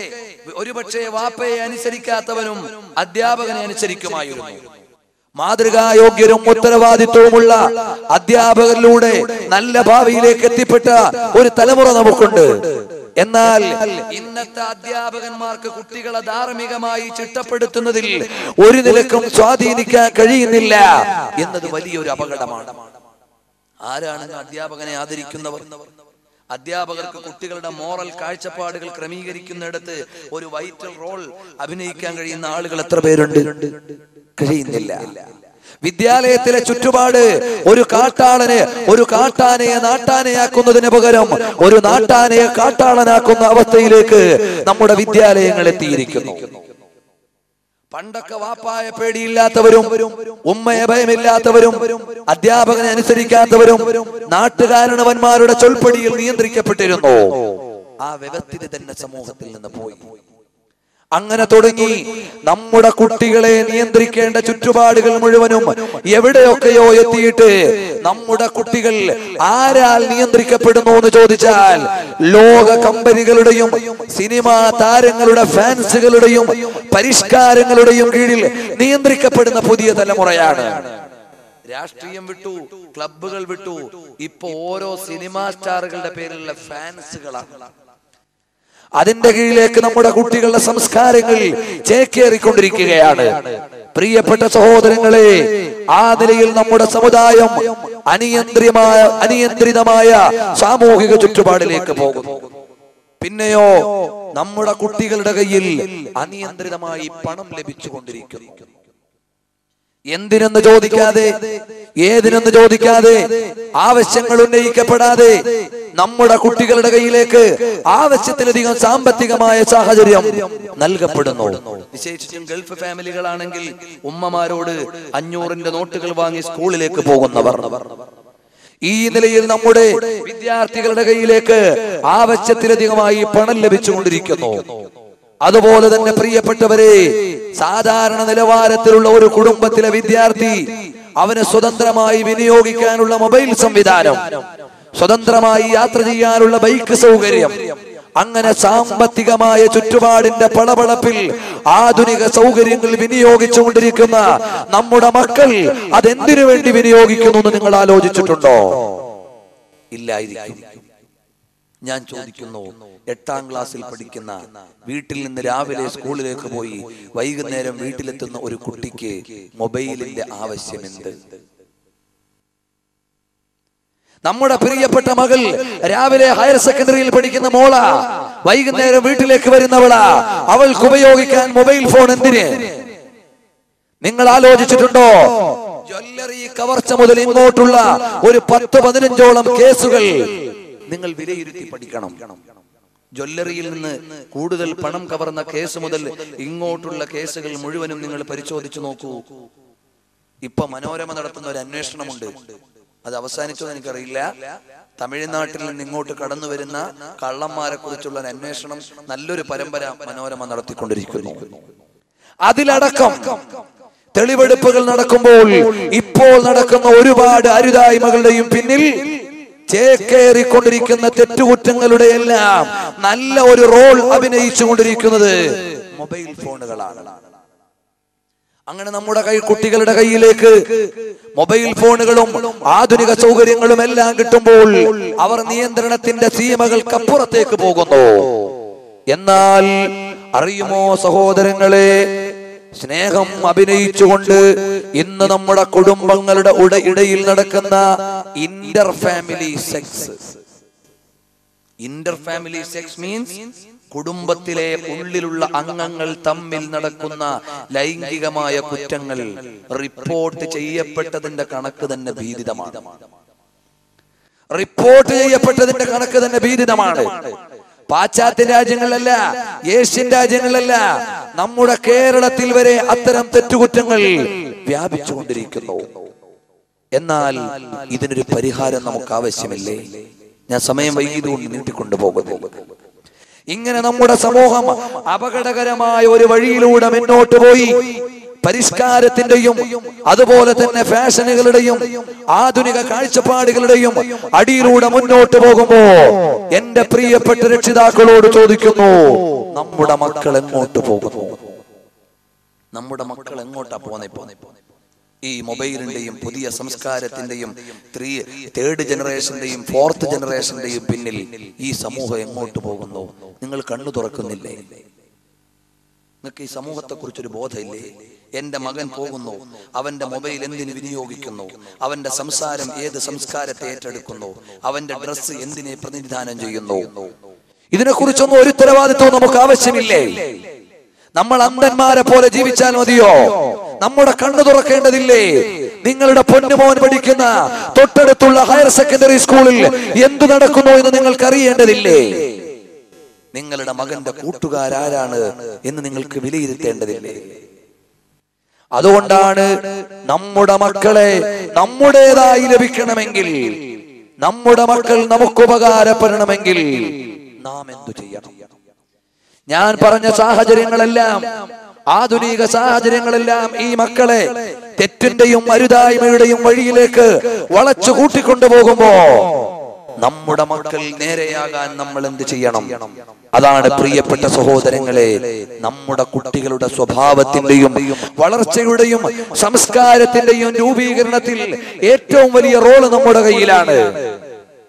ഒരുപക്ഷെ വാപ്പയെ അനുസരിക്കാത്തവനും അധ്യാപകനെ അനുസരിക്കുമായിരുന്നു. മാതൃകായോഗ്യരും ഉത്തരവാദിത്വവുമുള്ള അധ്യാപകരിലൂടെ നല്ല ഭാവിയിലേക്ക് എത്തിപ്പെട്ട ഒരു തലമുറ നമുക്കുണ്ട്. എന്നാൽ ഇന്നത്തെ അധ്യാപകന്മാർക്ക് കുട്ടികളെ ധാർമ്മികമായി ചിട്ടപ്പെടുത്തുന്നതിൽ ഒരു നിലക്കും സ്വാധീനിക്കാൻ കഴിയുന്നില്ല എന്നത് വലിയൊരു അപകടമാണ്. ആരാണ് അധ്യാപകനെ ആദരിക്കുന്നവർ? അധ്യാപകർക്ക് കുട്ടികളുടെ മോറൽ കാഴ്ചപ്പാടുകൾ ക്രമീകരിക്കുന്നിടത്ത് ഒരു വൈറ്റൽ റോൾ അഭിനയിക്കാൻ കഴിയുന്ന ആളുകൾ എത്ര പേരുണ്ട്? കഴിയുന്നില്ല. വിദ്യാലയത്തിലെ ചുറ്റുപാട് ഒരു കാട്ടാനയെ നാട്ടാനയാക്കുന്നതിന് പകരം ഒരു നാട്ടാനയെ കാട്ടാളനാക്കുന്ന അവസ്ഥയിലേക്ക് നമ്മുടെ വിദ്യാലയങ്ങൾ എത്തിയിരിക്കുന്നു. പണ്ടൊക്കെ വാപ്പായ പേടിയില്ലാത്തവരും ഉമ്മയെ ഭയമില്ലാത്തവരും അധ്യാപകനെ അനുസരിക്കാത്തവരും നാട്ടുകാരണവന്മാരുടെ ചൊൽപ്പടിയിൽ നിയന്ത്രിക്കപ്പെട്ടിരുന്നു. ആ വ്യവസ്ഥിതി തന്നെ സമൂഹത്തിൽ നിന്ന് പോയി. അങ്ങനെ തുടങ്ങി നമ്മുടെ കുട്ടികളെ നിയന്ത്രിക്കേണ്ട ചുറ്റുപാടുകൾ മുഴുവനും എവിടെയൊക്കെയോ എത്തിയിട്ട് നമ്മുടെ കുട്ടികൾ ആരാൽ നിയന്ത്രിക്കപ്പെടുന്നു എന്ന് ചോദിച്ചാൽ ലോക കമ്പനികളുടെയും സിനിമാ താരങ്ങളുടെ ഫാൻസുകളുടെയും പരിഷ്കാരങ്ങളുടെയും കീഴിൽ നിയന്ത്രിക്കപ്പെടുന്ന പുതിയ തലമുറയാണ്. രാഷ്ട്രീയം വിട്ടു, ക്ലബ്ബുകൾ വിട്ടു, ഇപ്പൊ ഓരോ സിനിമാ സ്റ്റാറുകളുടെ പേരിലുള്ള ഫാൻസുകളാണ്. അതിന്റെ കീഴിലേക്ക് നമ്മുടെ കുട്ടികളുടെ സംസ്കാരങ്ങൾ ചേക്കേറിക്കൊണ്ടിരിക്കുകയാണ്. പ്രിയപ്പെട്ട സഹോദരങ്ങളെ, ആ നിലയിൽ നമ്മുടെ സമുദായം അനിയന്ത്രിതമായ സാമൂഹിക ചുറ്റുപാടിലേക്ക് പോകുന്നു. പിന്നെയോ നമ്മുടെ കുട്ടികളുടെ കയ്യിൽ അനിയന്ത്രിതമായി പണം ലഭിച്ചുകൊണ്ടിരിക്കുന്നു. എന്തിനെന്ന് ചോദിക്കാതെ, ഏതിനെന്ന് ചോദിക്കാതെ, ആവശ്യങ്ങൾ ഉന്നയിക്കപ്പെടാതെ നമ്മുടെ കുട്ടികളുടെ കയ്യിലേക്ക് ആവശ്യത്തിലധികം സാമ്പത്തികമായ സാഹചര്യം നൽകപ്പെടുന്നു. വിശേഷിച്ചും ഗൾഫ് ഫാമിലികളാണെങ്കിൽ ഉമ്മമാരോട് 500-ന്റെ നോട്ടുകൾ വാങ്ങി സ്കൂളിലേക്ക് പോകുന്നവർ. ഈ നിലയിൽ നമ്മുടെ വിദ്യാർത്ഥികളുടെ കയ്യിലേക്ക് ആവശ്യത്തിലധികമായി പണം ലഭിച്ചുകൊണ്ടിരിക്കുന്നു. അതുപോലെ തന്നെ പ്രിയപ്പെട്ടവരെ, സാധാരണ നിലവാരത്തിലുള്ള ഒരു കുടുംബത്തിലെ വിദ്യാർത്ഥി അവന് സ്വതന്ത്രമായി വിനിയോഗിക്കാനുള്ള മൊബൈൽ സംവിധാനം, സ്വതന്ത്രമായി യാത്ര ചെയ്യാനുള്ള ബൈക്ക് സൗകര്യം, അങ്ങനെ സാമ്പത്തികമായ ചുറ്റുപാടിന്റെ പളപളപ്പിൽ ആധുനിക സൗകര്യങ്ങൾ വിനിയോഗിച്ചുകൊണ്ടിരിക്കുന്ന നമ്മുടെ മക്കൾ അതെന്തിനു വേണ്ടി വിനിയോഗിക്കുന്നു എന്ന് നിങ്ങൾ ആലോചിച്ചിട്ടുണ്ടോ? ഇല്ലായിരിക്കും. ഞാൻ ചോദിക്കുന്നു, 8ാം ക്ലാസ്സിൽ പഠിക്കുന്ന, വീട്ടിൽ നിന്ന് രാവിലെ സ്കൂളിലേക്ക് പോയി വൈകുന്നേരം വീട്ടിലെത്തുന്ന ഒരു കുട്ടിക്ക് മൊബൈലിന്റെ ആവശ്യമെന്ത്? നമ്മുടെ പ്രിയപ്പെട്ട മകൾ രാവിലെ ഹയർ സെക്കൻഡറിയിൽ പഠിക്കുന്ന മോള, വൈകുന്നേരം വീട്ടിലേക്ക് വരുന്നവളാ. അവൾക്ക് ഉപയോഗിക്കാൻ മൊബൈൽ ഫോൺ എന്തിന്? നിങ്ങൾ ആലോചിച്ചിട്ടുണ്ടോ? ജ്വല്ലറി കവർച്ച മുതൽ ഇങ്ങോട്ടുള്ള ഒരു 10-15ഓളം കേസുകൾ നിങ്ങൾ വിലയിരുത്തി പഠിക്കണം. ജ്വല്ലറിയിൽ നിന്ന് കൂടുതൽ പണം കവർന്ന കേസ് മുതൽ ഇങ്ങോട്ടുള്ള കേസുകൾ മുഴുവനും നിങ്ങൾ പരിശോധിച്ചു നോക്കൂ. ഇപ്പൊ മനോരമ നടത്തുന്ന ഒരു അന്വേഷണമുണ്ട്. അത് അവസാനിച്ചോ എനിക്കറിയില്ല. തമിഴ്നാട്ടിൽ നിന്ന് ഇങ്ങോട്ട് കടന്നു വരുന്ന കള്ളന്മാരെ കുറിച്ചുള്ള ഒരു അന്വേഷണം, നല്ലൊരു പരമ്പര മനോരമ നടത്തിക്കൊണ്ടിരിക്കുന്നു. അതിലടക്കം തെളിവെടുപ്പുകൾ നടക്കുമ്പോൾ ഇപ്പോൾ നടക്കുന്ന ഒരുപാട് അരുതായ്മകളുടെയും പിന്നിൽ ചേക്കേറിക്കൊണ്ടിരിക്കുന്ന തെറ്റുകുറ്റങ്ങളുടെ എല്ലാം നല്ല ഒരു റോൾ അഭിനയിച്ചു കൊണ്ടിരിക്കുന്നത് മൊബൈൽ ഫോണുകളാണ്. അങ്ങനെ നമ്മുടെ കുട്ടികളുടെ കയ്യിലേക്ക് മൊബൈൽ ഫോണുകളും ആധുനിക സൗകര്യങ്ങളും എല്ലാം കിട്ടുമ്പോൾ അവർ നിയന്ത്രണത്തിന്റെ സീമകൾക്കപ്പുറത്തേക്ക് പോകുന്നു. എന്നാൽ അറിയുമോ സഹോദരങ്ങളെ, സ്നേഹം അഭിനയിച്ചുകൊണ്ട് ഇന്ന് നമ്മുടെ കുടുംബങ്ങളുടെ ഇടയിൽ നടക്കുന്ന ഇന്റർ ഫാമിലി സെക്സ് മീൻസ് കുടുംബത്തിലെ ഉള്ളിലുള്ള അംഗങ്ങൾ തമ്മിൽ നടക്കുന്ന ലൈംഗികമായ കുറ്റങ്ങൾ റിപ്പോർട്ട് ചെയ്യപ്പെട്ടതിന്റെ കണക്ക് തന്നെ ഭീതിതമാണ്. പാശ്ചാത്യ രാജ്യങ്ങളിലല്ല, ഏഷ്യൻ രാജ്യങ്ങളിലല്ല, നമ്മുടെ കേരളത്തിൽ വരെ അത്തരം തെറ്റുകുറ്റങ്ങൾ വ്യാപിച്ചുകൊണ്ടിരിക്കുന്നു. എന്നാൽ ഇതിനൊരു പരിഹാരം നമുക്ക് ആവശ്യമില്ലേ? ഞാൻ സമയം വൈകിയതുകൊണ്ട് നീട്ടിക്കൊണ്ടുപോകുന്നു. ഇങ്ങനെ നമ്മുടെ സമൂഹം അപകടകരമായ ഒരു വഴിയിലൂടെ മുന്നോട്ട് പോയി പരിഷ്കാരത്തിന്റെയും അതുപോലെ തന്നെ ഫാഷനുകളുടെയും ആധുനിക കാഴ്ചപ്പാടുകളുടെയും അടിയിലൂടെ മുന്നോട്ട് പോകുമ്പോ എന്റെ പ്രിയപ്പെട്ട രക്ഷിതാക്കളോട് ചോദിക്കുന്നു, നമ്മുടെ മക്കൾ എങ്ങോട്ട് പോകുന്നു? നമ്മുടെ മക്കൾ എങ്ങോട്ടാ പോന്നെ? ഈ മൊബൈലിന്റെയും പുതിയ സംസ്കാരത്തിന്റെയും തേർഡ് ജനറേഷന്റെയും ഫോർത്ത് ജനറേഷന്റെയും പിന്നിൽ ഈ സമൂഹം എങ്ങോട്ട് പോകുന്നു? നിങ്ങൾ കണ്ണു തുറക്കുന്നില്ലേ? നിങ്ങൾക്ക് ഈ സമൂഹത്തെ കുറിച്ചൊരു ബോധമില്ലേ? എന്റെ മകൻ പോകുന്നു, അവന്റെ മൊബൈൽ എന്തിന് വിനിയോഗിക്കുന്നു, അവന്റെ സംസാരം ഏത് സംസ്കാരത്തെ ഏറ്റെടുക്കുന്നു, അവന്റെ ഡ്രസ്സ് എന്തിനെ പ്രതിനിധാനം ചെയ്യുന്നു? ഇതിനെക്കുറിച്ചൊന്നും ഒരു ഉത്തരവാദിത്വവും നമുക്ക് ആവശ്യമില്ലേ? നമ്മൾ അന്ധന്മാരെ പോലെ ജീവിച്ചാൽ മതിയോ? നമ്മുടെ കണ്ണു തുറക്കേണ്ടതില്ലേ? നിങ്ങളുടെ പൊന്നുമോൻ പഠിക്കുന്ന തൊട്ടടുത്തുള്ള ഹയർ സെക്കൻഡറി സ്കൂളിൽ എന്തു നടക്കുന്നു എന്ന് നിങ്ങൾക്ക് അറിയേണ്ടതില്ലേ? നിങ്ങളുടെ മകന്റെ കൂട്ടുകാരാരാണ് എന്ന് നിങ്ങൾക്ക് വിലയിരുത്തേണ്ടതില്ലേ? അതുകൊണ്ടാണ് നമ്മുടെ മക്കളെ നമ്മുടേതായി ലഭിക്കണമെങ്കിൽ, നമ്മുടെ മക്കൾ നമുക്ക് ഉപകാരപ്പെടണമെങ്കിൽ നാം എന്തു ചെയ്യണം? ഞാൻ പറഞ്ഞ സാഹചര്യങ്ങളെല്ലാം, ആധുനിക സാഹചര്യങ്ങളെല്ലാം ഈ മക്കളെ തെറ്റിന്റെയും അരുതായ്മയുടെയും വഴിയിലേക്ക് വളച്ചു കൂട്ടിക്കൊണ്ടുപോകുമ്പോ നമ്മുടെ മക്കൾ നേരെയാകാൻ നമ്മൾ എന്ത് ചെയ്യണം? അതാണ് പ്രിയപ്പെട്ട സഹോദരങ്ങളെ, നമ്മുടെ കുട്ടികളുടെ സ്വഭാവത്തിന്റെയും വളർച്ചയുടെയും സംസ്കാരത്തിന്റെയും രൂപീകരണത്തിൽ ഏറ്റവും വലിയ റോള് നമ്മുടെ കയ്യിലാണ്.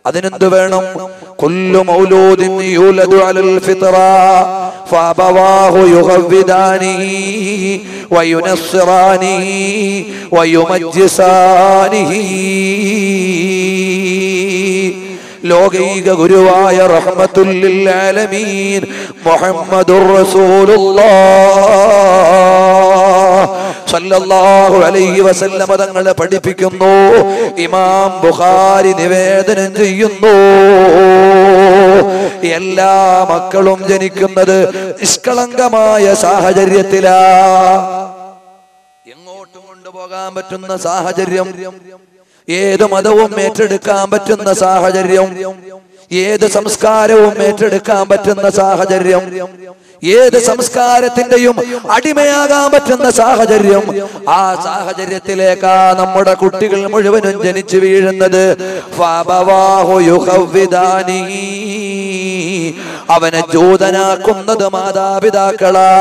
അതിനെന്ത് വേണം? കുല്ലു മൗലൂദിൻ യൂലദു അലൽ ഫിത്ര ഫഅബവാഹു യുഗവ്വിദാനിഹി വയുനസ്സിറാനിഹി വയുമജ്ജിസാനിഹി. ലോകൈക ഗുരുവായ റഹ്മത്തുൽ ലിൽ ആലമീൻ മുഹമ്മദുർ റസൂലുള്ളാഹ് സല്ലല്ലാഹു അലൈഹി വസല്ലം തങ്ങളെ പഠിപ്പിക്കുന്നു. ഇമാം ബുഖാരി നിവേദനം ചെയ്യുന്നു, എല്ലാ മക്കളും ജനിക്കുന്നത് നിഷ്കളങ്കമായ സാഹചര്യത്തിലാ. എങ്ങോട്ടും കൊണ്ടുപോകാൻ പറ്റുന്ന സാഹചര്യം, ഏത് മതവും ഏറ്റെടുക്കാൻ പറ്റുന്ന സാഹചര്യം, ഏത് സംസ്കാരവും ഏറ്റെടുക്കാൻ പറ്റുന്ന സാഹചര്യം, ഏത് സംസ്കാരത്തിന്റെയും അടിമയാകാൻ പറ്റുന്ന സാഹചര്യം, ആ സാഹചര്യത്തിലേക്കാ നമ്മുടെ കുട്ടികൾ മുഴുവനും ജനിച്ചു വീഴുന്നത്. അവനെ ജൂതനാക്കുന്നത് മാതാപിതാക്കളാ,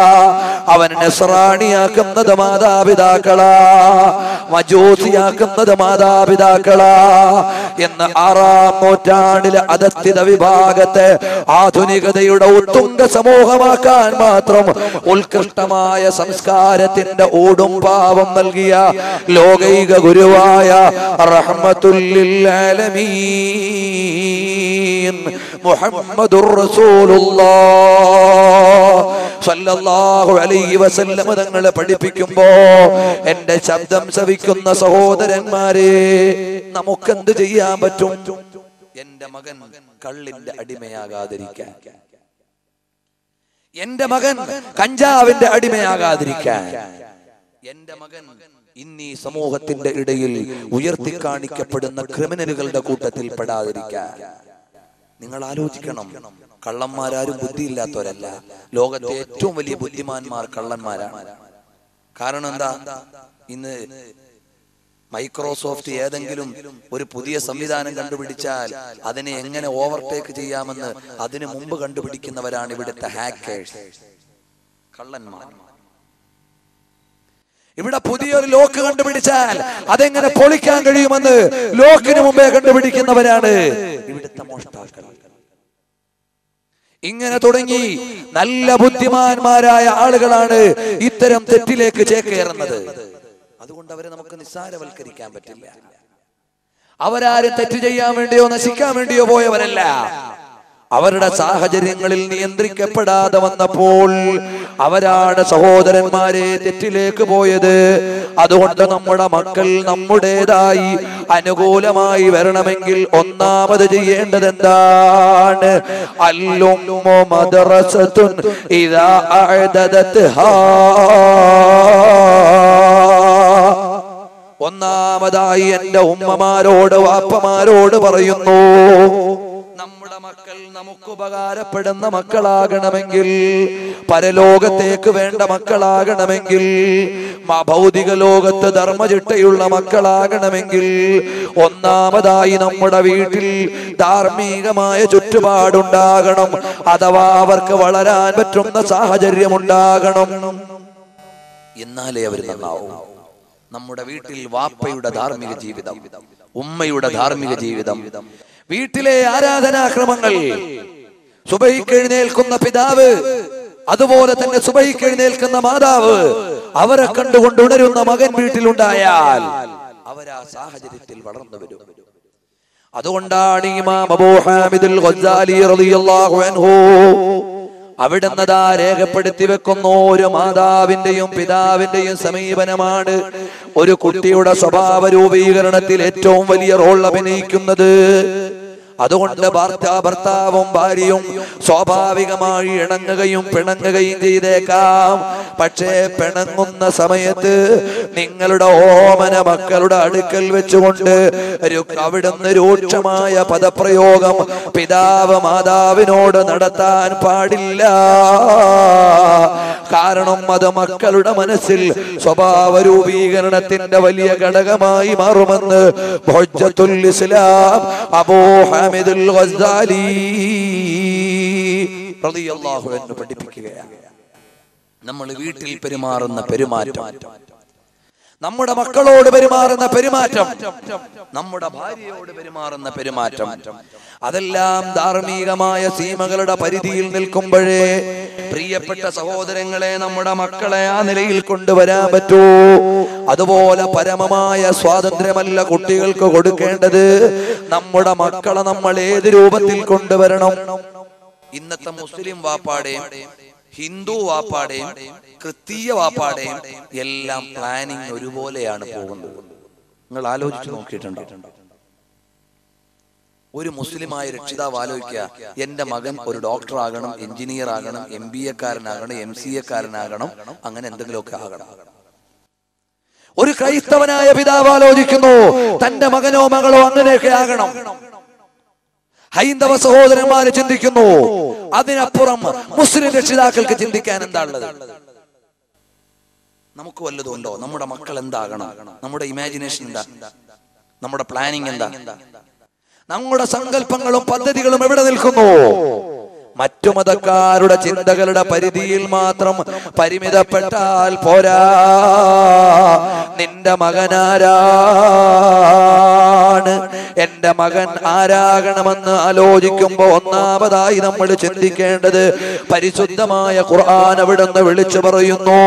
അവനെ നസ്രാണിയാക്കുന്നത് മാതാപിതാക്കളാ, മജൂസിയാക്കുന്നത് മാതാപിതാക്കളാ എന്ന് 6-ാം നൂറ്റാണ്ടിലെ അധസ്ഥിത വിഭാഗത്തെ ആധുനികതയുടെ ഉത്തുംഗ സമൂഹമാക്കാൻ മാത്രം ഉത്കൃഷ്ടമായ സംസ്കാരത്തിന്റെ ഊടും പാവം നൽകിയ ലോകൈക ഗുരുവായ റഹ്മത്തുൽ ലിൽ ആലമീൻ മുഹമ്മദുർ റസൂലുള്ളാഹ് സല്ലല്ലാഹു അലൈഹി വസല്ലം തങ്ങളെ പഠിപ്പിക്കുമ്പോ എന്റെ ശബ്ദം ശ്രവിക്കുന്ന സഹോദരന്മാരെ, നമുക്കെന്ത് ചെയ്യാൻ പറ്റും? എന്റെ മകൻ കള്ളിന്റെ അടിമയാകാതിരിക്കാൻ, എന്റെ മകൻ കഞ്ചാവിന്റെ അടിമയാകാതിരിക്കാൻ, എന്റെ മകൻ ഇന്നീ സമൂഹത്തിന്റെ ഇടയിൽ ഉയർത്തി കാണിക്കപ്പെടുന്ന ക്രിമിനലുകളുടെ കൂട്ടത്തിൽ പെടാതിരിക്കാൻ. നിങ്ങൾ ആലോചിക്കണം, കള്ളന്മാരാരും ബുദ്ധിയില്ലാത്തവരല്ല. ലോകത്തെ ഏറ്റവും വലിയ ബുദ്ധിമാന്മാർ കള്ളന്മാരാണ്. കാരണം എന്താ? ഇന്ന് മൈക്രോസോഫ്റ്റ് ഏതെങ്കിലും ഒരു പുതിയ സംവിധാനം കണ്ടുപിടിച്ചാൽ അതിനെ എങ്ങനെ ഓവർടേക്ക് ചെയ്യാമെന്ന് അതിനു മുമ്പ് കണ്ടുപിടിക്കുന്നവരാണ് ഇവിടുത്തെ ഹാക്കേഴ്സ്, കള്ളന്മാർ. ഇവിടെ പുതിയൊരു ലോക്ക് കണ്ടുപിടിച്ചാൽ അതെങ്ങനെ പൊളിക്കാൻ കഴിയുമെന്ന് ലോക്കിന് മുമ്പേ കണ്ടുപിടിക്കുന്നവരാണ് ഇവിടുത്തെ മോഷ്ടാക്കൾ. ഇങ്ങനെ തുടങ്ങി നല്ല ബുദ്ധിമാന്മാരായ ആളുകളാണ് ഇത്തരം തെറ്റിലേക്ക് ചേക്കേറുന്നത്. അതുകൊണ്ട് അവരെ നമുക്ക് നിസ്സാരവൽക്കരിക്കാൻ പറ്റില്ല. അവരാരും തെറ്റ് ചെയ്യാൻ വേണ്ടിയോ നശിക്കാൻ വേണ്ടിയോ പോയവരല്ല. അവരുടെ സാഹചര്യങ്ങളിൽ നിയന്ത്രിക്കപ്പെടാതെ വന്നപ്പോൾ അവരാണ് സഹോദരന്മാരെ തെറ്റിലേക്ക് പോയത്. അതുകൊണ്ട് നമ്മുടെ മക്കൾ നമ്മുടേതായി അനുകൂലമായി വരണമെങ്കിൽ ഒന്നാമത് ചെയ്യേണ്ടത് എന്താണ്? അല്ലുമ്മു മദ്റസത്തുൻ ഇദാ അഅദദത്ഹാ. ഒന്നാമതായി എന്റെ ഉമ്മമാരോട് വാപ്പമാരോട് പറയുന്നു, നമ്മുടെ മക്കൾ നമുക്ക് ഉപകാരപ്പെടുന്ന മക്കളാകണമെങ്കിൽ, പരലോകത്തേക്ക് വേണ്ട മക്കളാകണമെങ്കിൽ, ഭൗതിക ലോകത്ത് ധർമ്മചിട്ടയുള്ള മക്കളാകണമെങ്കിൽ ഒന്നാമതായി നമ്മുടെ വീട്ടിൽ ധാർമ്മികമായ ചുറ്റുപാടുണ്ടാകണം. അഥവാ അവർക്ക് വളരാൻ പറ്റുന്ന സാഹചര്യം ഉണ്ടാകണം. എന്നാലേ അവർ നന്നാവും. നമ്മുടെ വീട്ടിൽ വാപ്പയുടെ ധാർമ്മിക ജീവിതം, ഉമ്മയുടെ ധാർമ്മിക ജീവിതം, വീട്ടിലെ ആരാധനാക്രമങ്ങൾ, സുബഹിക്ക് എഴുന്നേൽക്കുന്ന പിതാവ്, അതുപോലെ തന്നെ സുബഹിക്ക് എഴുന്നേൽക്കുന്ന മാതാവ്, അവരെ കണ്ടുകൊണ്ട് ഉണരുന്ന മകൻ വീട്ടിലുണ്ടായാൽ അവരാ സാഹചര്യത്തിൽ വളർന്നു വരും. അതുകൊണ്ടാണ് ഇമാം അബൂ ഹാമിദുൽ ഗസാലി റളിയല്ലാഹു അൻഹു അവിടുന്ന് രേഖപ്പെടുത്തി വെക്കുന്നു, ഒരു മാതാവിന്റെയും പിതാവിന്റെയും സമീപനമാണ് ഒരു കുട്ടിയുടെ സ്വഭാവ രൂപീകരണത്തിൽ ഏറ്റവും വലിയ റോൾ അഭിനയിക്കുന്നത്. അതുകൊണ്ട് ഭർത്താവും ഭാര്യയും സ്വാഭാവികമായി ഇണങ്ങുകയും പിണങ്ങുകയും ചെയ്തേക്കാം. പക്ഷേ പിണങ്ങുന്ന സമയത്ത് നിങ്ങളുടെ ഓമന മക്കളുടെ അടുക്കൽ വെച്ചുകൊണ്ട് അവിടുന്ന് രൂക്ഷമായ പദപ്രയോഗം പിതാവ് മാതാവിനോട് നടത്താൻ പാടില്ല. കാരണം അത് മക്കളുടെ മനസ്സിൽ സ്വഭാവ രൂപീകരണത്തിന്റെ വലിയ ഘടകമായി മാറുമെന്ന് ഹുജ്ജത്തുൽ ഇസ്ലാം അബൂ ഹാമിദുൽ ഗസാലി റളിയല്ലാഹു അൻഹു പഠിപ്പിക്കുകയാണ്. നമ്മൾ വീട്ടിൽ പെരുമാറുന്ന പെരുമാറ്റം, നമ്മുടെ മക്കളോട് പെരുമാറുന്ന പെരുമാറ്റം, നമ്മുടെ ഭാര്യയോട് പെരുമാറുന്ന പെരുമാറ്റം, അതെല്ലാം ധാർമ്മികമായ സീമകളുടെ പരിധിയിൽ നിൽക്കുമ്പോഴേ പ്രിയപ്പെട്ട സഹോദരങ്ങളെ നമ്മുടെ മക്കളെ ആ നിലയിൽ കൊണ്ടുവരാൻ പറ്റൂ. അതുപോലെ പരമമായ സ്വാതന്ത്ര്യമല്ല കുട്ടികൾക്ക് കൊടുക്കേണ്ടത്. നമ്മുടെ മക്കളെ നമ്മൾ ഏത് രൂപത്തിൽ കൊണ്ടുവരണം? ഇന്നത്തെ മുസ്ലിം വാപ്പാടെയും ഹിന്ദു വാപ്പാടെയും ക്രിസ്തീയ വാപ്പാടെയും എല്ലാം പ്ലാനിങ് ഒരുപോലെയാണ് പോകുന്നത്. നിങ്ങൾ ആലോചിച്ച് നോക്കിയിട്ടുണ്ടോ? ഒരു മുസ്ലിമായ രക്ഷിതാവ് ആലോചിക്കുക, എന്റെ മകൻ ഒരു ഡോക്ടർ ആകണം, എഞ്ചിനീയർ ആകണം, MBA കാരനാകണം, MCA കാരനാകണം, അങ്ങനെ എന്തെങ്കിലുമൊക്കെ ആകണം. ഒരു ക്രൈസ്തവനായ പിതാവ് ആലോചിക്കുന്നു, തന്റെ മകനോ മകളോ അങ്ങനെയൊക്കെ ആകണം. ഹൈന്ദവ സഹോദരന്മാര് ചിന്തിക്കുന്നു. അതിനപ്പുറം മുസ്ലിം രക്ഷിതാക്കൾക്ക് ചിന്തിക്കാൻ എന്താ ഉള്ളത്? നമുക്ക് വല്ലതുണ്ടോ? നമ്മുടെ മക്കൾ എന്താകണം? നമ്മുടെ ഇമാജിനേഷൻ എന്താ? നമ്മുടെ പ്ലാനിങ് എന്താ? നമ്മുടെ സങ്കല്പങ്ങളും പദ്ധതികളും എവിടെ നിൽക്കുന്നു? മറ്റു മതക്കാരുടെ ചിന്തകളുടെ പരിധിയിൽ മാത്രം പരിമിതപ്പെട്ടാൽ പോരാ. നിന്റെ മകനാരാണ്, എന്റെ മകൻ ആരാകണമെന്ന് ആലോചിക്കുമ്പോ ഒന്നാമതായി നമ്മൾ ചിന്തിക്കേണ്ടത് പരിശുദ്ധമായ ഖുർആൻ അവിടുന്ന് വിളിച്ചു പറയുന്നു,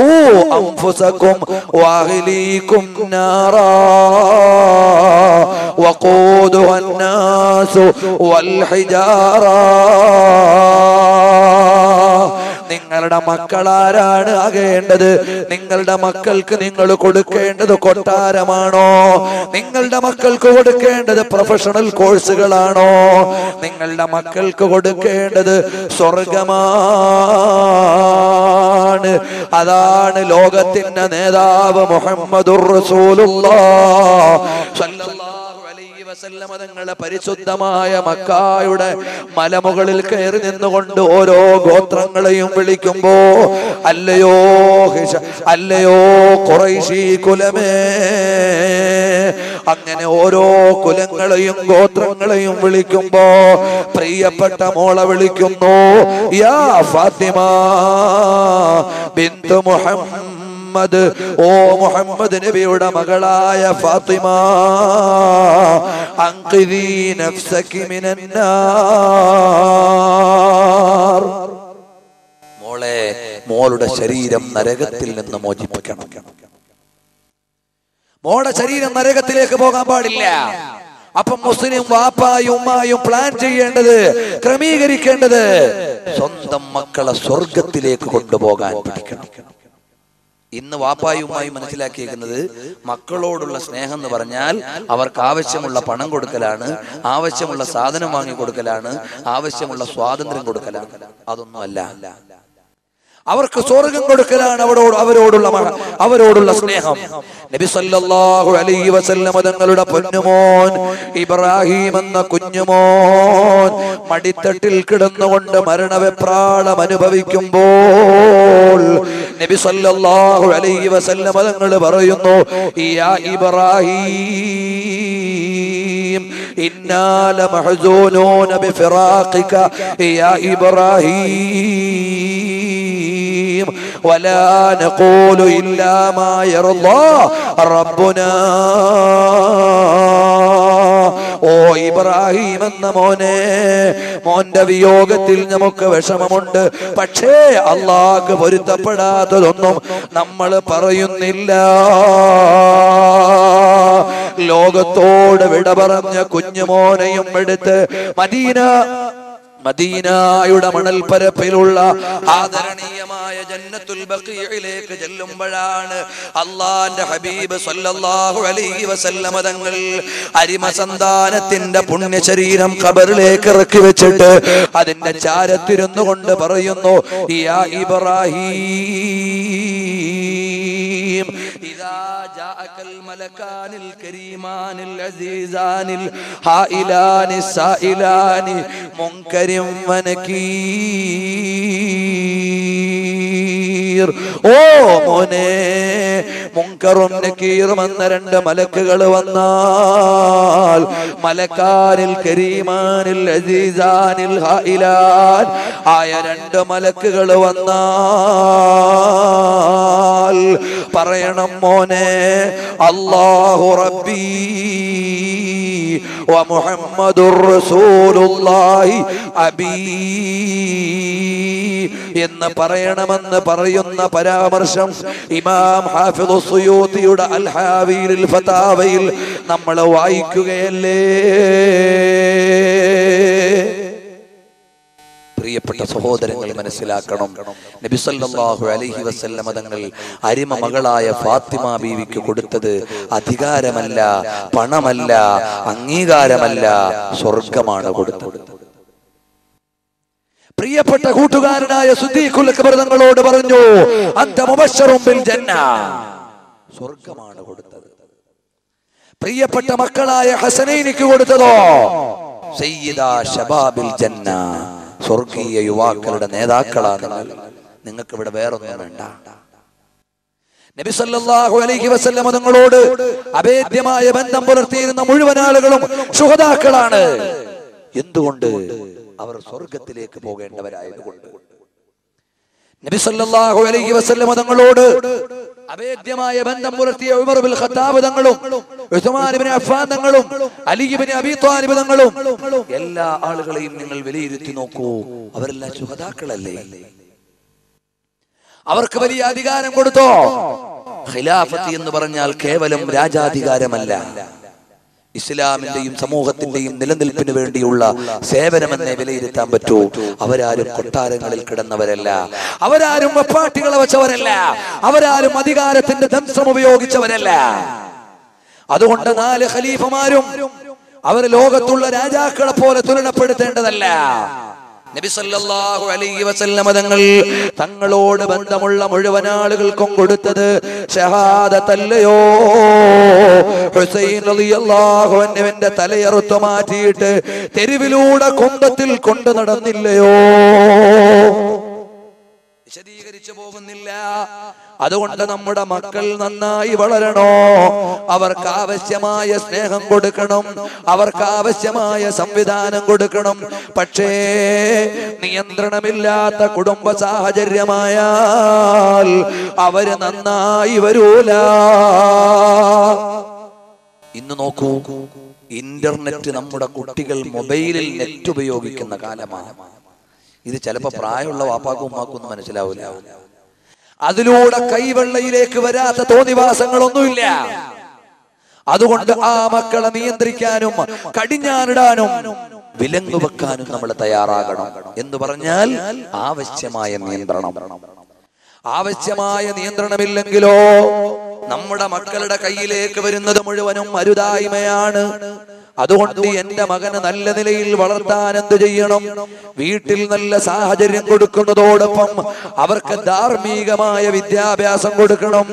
ഖൂ അൻഫുസകും വഅഹ്ലീകും നാറാ വഖൂദുഹാ അന്നാസു വൽ ഹിജാറാ. നിങ്ങളുടെ മക്കളാരാണ് ആകേണ്ടത്? നിങ്ങളുടെ മക്കൾക്ക് നിങ്ങൾ കൊടുക്കേണ്ടത് കൊട്ടാരമാണോ? നിങ്ങളുടെ മക്കൾക്ക് കൊടുക്കേണ്ടത് പ്രൊഫഷണൽ കോഴ്സുകളാണോ? നിങ്ങളുടെ മക്കൾക്ക് കൊടുക്കേണ്ടത് സ്വർഗമാണ്. അതാണ് ലോകത്തിന്റെ നേതാവ് മുഹമ്മദുർ റസൂലുള്ളാഹ് സ്വല്ലല്ലാഹു അലൈഹി വസല്ലം തങ്ങളുടെ പരിശുദ്ധമായ മക്കായുടെ മലമുകളിൽ കയറി നിന്നുകൊണ്ട് ഓരോ ഗോത്രങ്ങളെയും വിളിക്കുമ്പോ, അല്ലയോ അല്ലയോ ഖുറൈശി കുലമേ, അങ്ങനെ ഓരോ കുലങ്ങളെയും ഗോത്രങ്ങളെയും വിളിക്കുമ്പോ പ്രിയപ്പെട്ട മോളെ വിളിക്കുന്നു, യാ ഫാത്തിമ ബിന്ത് മുഹമ്മദ്, ഓ മുഹമ്മദ് നബിയുടെ മകളായ ഫാത്തിമ, അൻഖിദി നഫ്സകി മിനൻ നാർ. മോളെ, മോളുടെ ശരീരം നരകത്തിൽ നിന്ന് മോചിപ്പിക്കണം. മോളുടെ ശരീരം നരകത്തിലേക്ക് പോകാൻ പാടില്ല. അപ്പം മുസ്ലിം വാപ്പായും ഉമ്മായും പ്ലാൻ ചെയ്യേണ്ടത്, ക്രമീകരിക്കേണ്ടത് സ്വന്തം മക്കളെ സ്വർഗത്തിലേക്ക് കൊണ്ടുപോകാൻ പഠിക്കണം. ഇന്ന് വാപ്പായും ഉമ്മായും മനസ്സിലാക്കിയിരിക്കുന്നത് മക്കളോടുള്ള സ്നേഹം എന്ന് പറഞ്ഞാൽ അവർക്ക് ആവശ്യമുള്ള പണം കൊടുക്കലാണ്, ആവശ്യമുള്ള സാധനം വാങ്ങി കൊടുക്കലാണ്, ആവശ്യമുള്ള സ്വാതന്ത്ര്യം കൊടുക്കലാണ്. അതൊന്നുമല്ല. അവർക്ക് സ്വർഗം കൊടുക്കലാണ് അവരോടുള്ള സ്നേഹം. നബി സല്ലല്ലാഹു അലൈഹി വസല്ലം തങ്ങളുടെ പൊന്നുമോൻ ഇബ്രാഹിം എന്ന കുഞ്ഞുമോൻ മടിത്തട്ടിൽ കിടന്നുകൊണ്ട് മരണവെപ്രാളം അനുഭവിക്കുമ്പോൾ നബി സല്ലല്ലാഹു അലൈഹി വസല്ലം തങ്ങൾ പറയുന്നു, യാ ഇബ്രാഹിം ഇന്നാ ലമഹ്സൂനൂന ബിഫിറാഖിക യാ ഇബ്രാഹിം വലാ നഖൂലു ഇല്ലാ മാ യർളാ റബ്ബുനാ. ഓ ഇബ്രാഹിം എന്ന മോനെ, മോന്റെ വിയോഗത്തിൽ നമുക്ക് വിഷമമുണ്ട്. പക്ഷേ അല്ലാഹുവിന് പൊരുത്തപ്പെടാത്തതൊന്നും നമ്മൾ പറയുന്നില്ല. ലോകത്തോട് വിട പറഞ്ഞ കുഞ്ഞുമോനെയും എടുത്ത് മദീനയുടെ മണൽപ്പരപ്പിലുള്ള ആദരണീയമായ ജന്നത്തുൽ ബഖീഇലേക്ക് ചെല്ലുമ്പോഴാണ് അല്ലാഹുവിന്റെ ഹബീബ് സല്ലല്ലാഹു അലൈഹി വസല്ലം തങ്ങൾ അരിമ സന്താനത്തിന്റെ പുണ്യ ശരീരം ഖബറിലേക്ക് ഇറക്കി വെച്ചിട്ട് അതിന്റെ ചാരത്തിരുന്നു കൊണ്ട് പറയുന്നു, യാ ഇബ്രാഹിം ഇദാ ജാഅകൽ മലകാനിൽ കരീമാനിൽ അസീസാനിൽ ഹായിലാനി സായിലാനി മുൻകരി വനകീർ. ഓ മോനെ, മുൻകറും നകീറും എന്ന രണ്ട് മലക്കുകൾ വന്നാൽ, മലക്കാനിൽ കരീമാനിൽ അസീസാനിൽ ഹായിലാൻ ആയ രണ്ട് മലക്കുകൾ വന്നാൽ പറയണം, മോനെ അല്ലാഹു റബ്ബി വ മുഹമ്മദുർ റസൂലുള്ളാഹി അബീ എന്ന് പറയണമെന്ന് പറയുന്ന പരാമർശം ഇമാം ഹാഫിദ് സുയൂത്തിയുടെ അൽ ഹാവിയിൽ ഫതാവയിൽ നമ്മൾ വായിക്കുകയല്ലേ. പ്രിയപ്പെട്ട സഹോദരങ്ങൾ, മനസ്സിലാക്കണം, നബി സല്ലല്ലാഹു അലൈഹി വസല്ലം തങ്ങൾ അരിമ മകളായ ഫാത്തിമ ബീവിക്ക് കൊടുത്തത് അധികാരമല്ല, പണമല്ല, അംഗീകാരമല്ല, സ്വർഗമാണ് കൊടുത്തത്. പ്രിയപ്പെട്ട കൂട്ടുകാരനായ സിദ്ദീഖുൽ അക്ബർ തങ്ങളോട് പറഞ്ഞു, അന്ത മുബശ്ശറുൻ ബിൽ ജന്ന, സ്വർഗമാണ് കൊടുത്തത്. പ്രിയപ്പെട്ട മക്കളായ ഹസനൈനിക്ക് കൊടുത്തതോ സയ്യിദാ ശബാബിൽ ജന്ന, സ്വർഗീയ യുവാക്കളുടെ നേതാക്കളാണ് നിങ്ങൾക്ക് ഇവിടെ വേറൊന്നും വേണ്ട. നബി സല്ലല്ലാഹു അലൈഹി വസല്ലം തങ്ങളോട് അഭേദ്യമായ ബന്ധം പുലർത്തിയിരുന്ന മുഴുവൻ ആളുകളും ശുഹദാക്കളാണ്. എന്തുകൊണ്ട്? അവർ സ്വർഗത്തിലേക്ക് പോകേണ്ടവരായതുകൊണ്ട്. നബി സല്ലല്ലാഹു അലൈഹി വസല്ലം തങ്ങളോട് അഭേദ്യമായ ബന്ധം പുലർത്തിയ ഉമർ ബിൻ ഖത്താബ് തങ്ങളും ഉസ്മാൻ ഇബ്നു അഫ്ഫാൻ തങ്ങളും അലി ഇബ്നു അബീ ത്വാലിബ് തങ്ങളും എല്ലാ ആളുകളെയും നിങ്ങൾ വിലയിരുത്തി നോക്കൂ. അവരെല്ലാം ശുഹദാക്കളല്ലേ? അവർക്ക് വലിയ അധികാരം കൊടുത്തോ? ഖിലാഫത്ത് എന്ന് പറഞ്ഞാൽ കേവലം രാജാധികാരമല്ല, ഇസ്ലാമിന്റെയും സമൂഹത്തിന്റെയും നിലനിൽപ്പിന് വേണ്ടിയുള്ള സേവനമെന്നേ വിലയിരുത്താൻ പറ്റൂ. അവരാരും കൊട്ടാരങ്ങളിൽ കിടന്നവരല്ല, അവരാരും വെപ്പാട്ടികളെ വെച്ചവരല്ല, അവരാരും അധികാരത്തിന്റെ ദംശ്രം ഉപയോഗിച്ചവരല്ല. അതുകൊണ്ട് 4 ഖലീഫമാരും അവർ ലോകത്തുള്ള രാജാക്കളെ പോലെ തുലനപ്പെടുത്തേണ്ടതല്ല. നബി സല്ലല്ലാഹു അലൈഹി വസല്ലം തങ്ങൾ തങ്ങളോട് ബന്ധമുള്ള മുഴുവൻ ആളുകൾക്കും കൊടുത്തത് ഷഹാദത്തല്ലയോ? ഹുസൈൻ റളിയല്ലാഹു അൻഹുവിന്റെ തലയറുത്തു മാറ്റിയിട്ട് തെരുവിലൂടെ കുന്തത്തിൽ കൊണ്ടു നടന്നില്ലയോ? വിശദീകരിച്ചു പോകുന്നില്ല. അതുകൊണ്ട് നമ്മുടെ മക്കൾ നന്നായി വളരണോ? അവർക്ക് ആവശ്യമായ സ്നേഹം കൊടുക്കണം, അവർക്ക് ആവശ്യമായ സംവിധാനം കൊടുക്കണം. പക്ഷേ നിയന്ത്രണമില്ലാത്ത കുടുംബ സാഹചര്യമായാൽ അവര് നന്നായി വരൂല. ഇന്ന് നോക്കൂ, ഇന്റർനെറ്റ് നമ്മുടെ കുട്ടികൾ മൊബൈലിൽ നെറ്റ് ഉപയോഗിക്കുന്ന കാലമാണ്. ഇത് ചിലപ്പോ പ്രായമുള്ള വാപ്പാക്കും ഉമ്മാക്കും ഒന്നും മനസ്സിലാവില്ല. അതിലൂടെ കൈവെള്ളയിലേക്ക് വരാത്ത തോന്നിവാസങ്ങളൊന്നുമില്ല. അതുകൊണ്ട് ആ മക്കളെ നിയന്ത്രിക്കാനും കടിഞ്ഞാനിടാനും വിലങ്ങു വെക്കാനും നമ്മൾ തയ്യാറാകണം. എന്ന് പറഞ്ഞാൽ ആവശ്യമായ നിയന്ത്രണം. ആവശ്യമായ നിയന്ത്രണമില്ലെങ്കിലോ നമ്മുടെ മക്കളുടെ കയ്യിലേക്ക് വരുന്നത് മുഴുവനും അരുതായ്മയാണ്. അതുകൊണ്ട് എന്റെ മകന് നല്ല നിലയിൽ വളർത്താൻ എന്ത് ചെയ്യണം? വീട്ടിൽ നല്ല സാഹചര്യം കൊടുക്കുന്നതോടൊപ്പം അവർക്ക് ധാർമ്മികമായ വിദ്യാഭ്യാസം കൊടുക്കണം.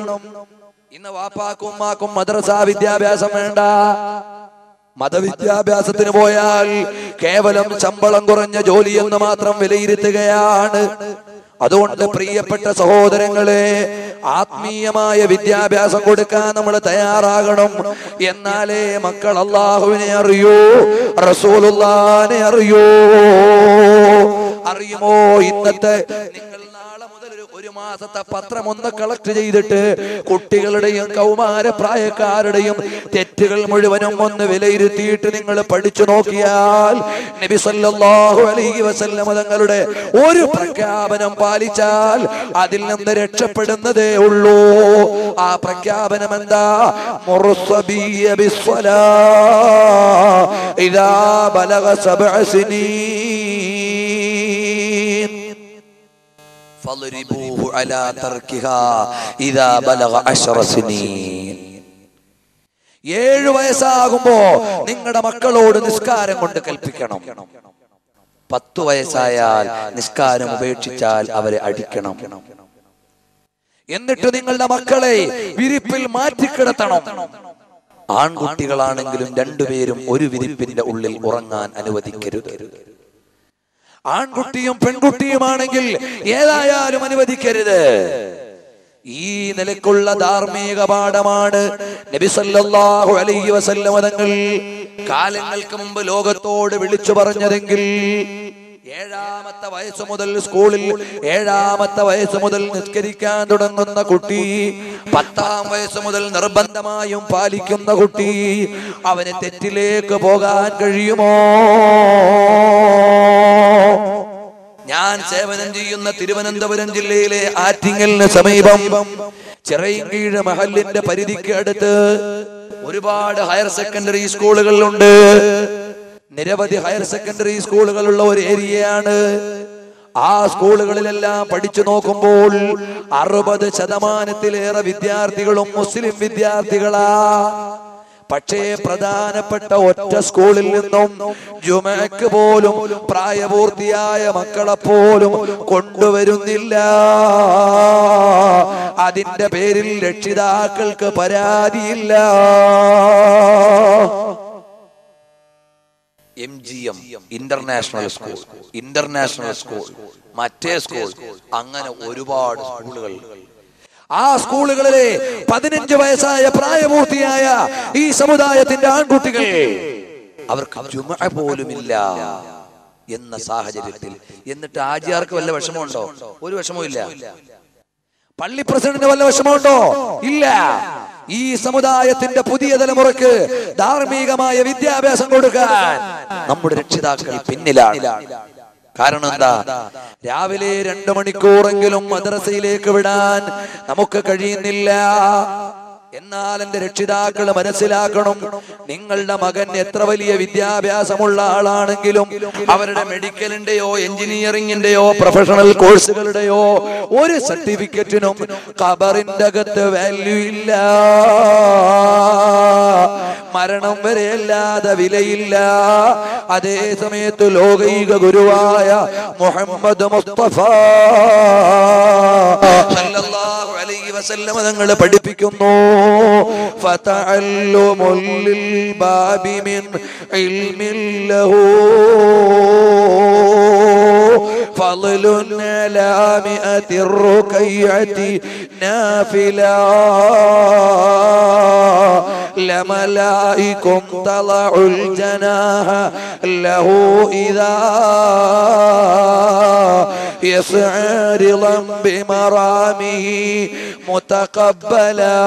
ഇന്ന് വാപ്പാക്കും ഉമ്മാക്കും മദ്രസ വിദ്യാഭ്യാസം വേണ്ട. മതവിദ്യാഭ്യാസത്തിന് പോയാൽ കേവലം ശമ്പളം കുറഞ്ഞ ജോലിയെന്ന് മാത്രം വിലയിരുത്തുകയാണ്. അതുകൊണ്ട് പ്രിയപ്പെട്ട സഹോദരങ്ങളെ, ആത്മീയമായ വിദ്യാഭ്യാസം കൊടുക്കാൻ നമ്മൾ തയ്യാറാകണം. എന്നാലേ മക്കൾ അല്ലാഹുവിനെ അറിയൂ, റസൂലുള്ളാഹിനെ അറിയൂ. അറിയുമോ? ഇന്നത്തെ നിങ്ങൾ നാളെ മുതൽ ഒരു മാസത്തെ പത്രം ഒന്ന് കളക്ട് ചെയ്തിട്ട് കുട്ടികളുടെയും കൗമാര പ്രായക്കാരുടെയും തെറ്റുകൾ മുഴുവനും ഒന്ന് വിലയിരുത്തിയിട്ട് നിങ്ങൾ പഠിച്ചു നോക്കിയാൽ നബി സല്ലല്ലാഹു അലൈഹി വസല്ലം തങ്ങളുടെ ഒരു പ്രഖ്യാപനം പാലിച്ചാൽ അതിൽ നിന്ന് രക്ഷപ്പെടുന്നതേ ഉള്ളൂ. ആ പ്രഖ്യാപനം എന്താ? മുർസബിയ ബിസ്സലാ ഇദാ ബലഗ 7 സിനീൻ ഫളരിബൂഹു അലാ തർക്കിഹാ ഇദാ ബലഗ 10 സിനീൻ. 7 വയസ്സാകുമ്പോ നിങ്ങളുടെ മക്കളോട് നിസ്കാരം കൊണ്ട് കൽപ്പിക്കണം. 10 വയസ്സായാൽ നിസ്കാരം ഉപേക്ഷിച്ചാൽ അവരെ അടിക്കണം. എന്നിട്ട് നിങ്ങളുടെ മക്കളെ വിരിപ്പിൽ മാറ്റിക്കിടത്തണം. ആൺകുട്ടികളാണെങ്കിലും രണ്ടുപേരും ഒരു വിരിപ്പിന്റെ ഉള്ളിൽ ഉറങ്ങാൻ അനുവദിക്കരുത്. ആൺകുട്ടിയും പെൺകുട്ടിയുമാണെങ്കിൽ ഏതായാലും അനുവദിക്കരുത്. ഈ നിലക്കുള്ള ധാർമ്മിക പാഠമാണ് നബി സല്ലല്ലാഹു അലൈഹി വസല്ലം തങ്ങൾ കാലങ്ങൾക്ക് മുമ്പ് ലോകത്തോട് വിളിച്ചു പറഞ്ഞതെങ്കിൽ 7ാമത്തെ വയസ്സ് മുതൽ സ്കൂളിൽ 7ാമത്തെ വയസ്സ് മുതൽ നിസ്കരിക്കാൻ തുടങ്ങുന്ന കുട്ടി, 10ാം വയസ്സ് മുതൽ നിർബന്ധമായും പാലിക്കുന്ന കുട്ടി, അവന് തെറ്റിലേക്ക് പോകാൻ കഴിയുമോ? ഞാൻ സേവനം ചെയ്യുന്ന തിരുവനന്തപുരം ജില്ലയിലെ ആറ്റിങ്ങലിന് സമീപം ചിറയിൻകീഴ് മഹല്ലിന്റെ പരിധിക്ക് അടുത്ത് ഒരുപാട് ഹയർ സെക്കൻഡറി സ്കൂളുകളുണ്ട്. നിരവധി ഹയർ സെക്കൻഡറി സ്കൂളുകളുള്ള ഒരു ഏരിയയാണ്. ആ സ്കൂളുകളിലെല്ലാം പഠിച്ചു നോക്കുമ്പോൾ 60% വിദ്യാർത്ഥികളും മുസ്ലിം വിദ്യാർത്ഥികളാ. പക്ഷേ പ്രധാനപ്പെട്ട ഒറ്റ സ്കൂളിൽ നിന്നും ജുമഅക്ക് പോലും പ്രായപൂർത്തിയായ മക്കളെ പോലും കൊണ്ടുവരുന്നില്ല. അതിന്റെ പേരിൽ രക്ഷിതാക്കൾക്ക് പരാതിയില്ല. MGM ഇന്റർനാഷണൽ സ്കൂൾ, മറ്റേ സ്കൂൾ, അങ്ങനെ ഒരുപാട് സ്കൂളുകൾ. ആ സ്കൂളുകളിലെ 15 വയസ്സായ പ്രായപൂർത്തിയായ ഈ സമുദായത്തിന്റെ ആൺകുട്ടികൾ അവർക്ക് ജുമഅ പോലുമില്ല എന്ന സാഹചര്യത്തിൽ, എന്നിട്ട് ആജിയാർക്ക് വല്ല വിഷമമുണ്ടോ? ഒരു വിഷമവും ഇല്ല. പള്ളി പ്രസിഡന്റിന് വല്ല വിഷമമുണ്ടോ? ഇല്ല. ഈ സമുദായത്തിന്റെ പുതിയ തലമുറക്ക് ധാർമ്മികമായ വിദ്യാഭ്യാസം കൊടുക്കാൻ നമ്മുടെ രക്ഷിതാക്കൾ പിന്നിലാണ്. കാരണം എന്താ? രാവിലെ 2 മണിക്കൂറെങ്കിലും മദ്രസയിലേക്ക് വിടാൻ നമുക്ക് കഴിയുന്നില്ല. എന്നാൽ എന്റെ രക്ഷിതാക്കൾ മനസ്സിലാക്കണം, നിങ്ങളുടെ മകൻ എത്ര വലിയ വിദ്യാഭ്യാസമുള്ള ആളാണെങ്കിലും അവരുടെ മെഡിക്കലിന്റെയോ എഞ്ചിനീയറിംഗിന്റെയോ പ്രൊഫഷണൽ കോഴ്സുകളുടെയോ ഒരു സർട്ടിഫിക്കറ്റിനും ഖബറിന്റെ അകത്ത് വാല്യൂ ഇല്ല. മരണം വരെ അല്ലാതെ വിലയില്ല. അതേ സമയത്ത് ലോകൈക ഗുരുവായ മുഹമ്മദ് മുസ്തഫ സല്ലല്ലാഹു അലൈഹി വസല്ലം തങ്ങൾ പഠിപ്പിക്കുന്നു, ഫതഅല്ലുമുൽ ലിൽബാബി മിൻ ഇൽമിൻ ലഹു ഫളലുൻ അലാ മിഅതി റുകയ്യതി നാഫിലാ ലമലായികും തളഉൽ ജനാഹ ലഹു ഇദാ യസ്ആ റിളൻ ബിമറാമിഹി മുതഖബ്ബലാ.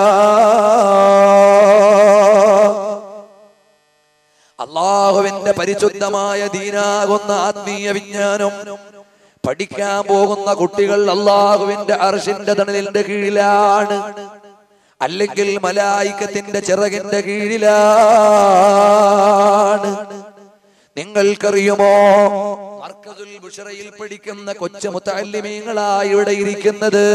അല്ലാഹുവിന്റെ പരിശുദ്ധമായ ദീനാകുന്ന ആത്മീയ വിജ്ഞാനം പഠിക്കാൻ പോകുന്ന കുട്ടികൾ അല്ലാഹുവിന്റെ അർശിന്റെ തണലിന്റെ കീഴിലാണ്, അല്ലെങ്കിൽ മലായികത്തിന്റെ ചിറകിന്റെ കീഴിലാണ്. നിങ്ങൾക്കറിയുമോ, മർക്കസുൽ ബുശറയിൽ പഠിക്കുന്ന കൊച്ചു മുതഅല്ലിമീങ്ങളായി ഇവിടെ ഇരിക്കുന്നത്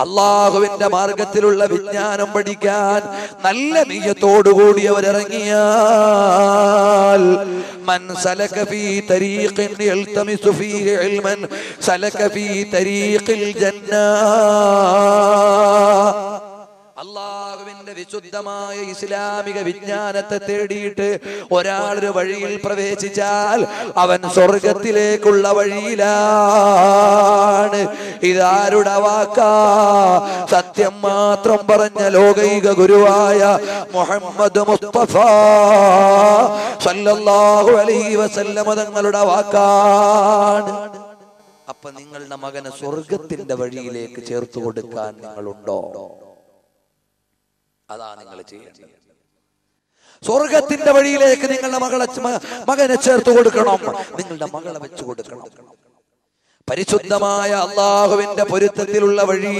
അള്ളാഹുവിന്റെ മാർഗത്തിലുള്ള വിജ്ഞാനം പഠിക്കാൻ നല്ല നിയ്യത്തോടുകൂടി അവരിറങ്ങിയാൽ മൻ സലക ഫീ തരീഖിൻ യൽതമിസു ഫീഹി ഇൽമൻ സലക ഫീ തരീഖിൽ ജന്നാ. അള്ളാഹുവിന്റെ വിശുദ്ധമായ ഇസ്ലാമിക വിജ്ഞാനത്തെ തേടിയിട്ട് ഒരാളൊരു വഴിയിൽ പ്രവേശിച്ചാൽ അവൻ സ്വർഗത്തിലേക്കുള്ള വഴിയിലാണ്. ഇതാരുടെ വാക്കാ? സത്യം മാത്രം പറഞ്ഞ ലോകൈക ഗുരുവായ മുഹമ്മദ് മുസ്തഫ സല്ലല്ലാഹു അലൈഹി വസല്ലം തങ്ങളുടെ വാക്കാണ്. അപ്പൊ നിങ്ങളുടെ മകനെ സ്വർഗത്തിന്റെ വഴിയിലേക്ക് ചേർത്ത് കൊടുക്കാൻ നിങ്ങളുണ്ടോ? അതാ നിങ്ങൾ ചെയ്യേണ്ടത്. സ്വർഗത്തിന്റെ വഴിയിലേക്ക് നിങ്ങളുടെ മകനെ ചേർത്ത് കൊടുക്കണം, നിങ്ങളുടെ മകളെ വെച്ചു കൊടുക്കണം. പരിശുദ്ധമായ അള്ളാഹുവിന്റെ പൊരുത്തത്തിലുള്ള വഴി.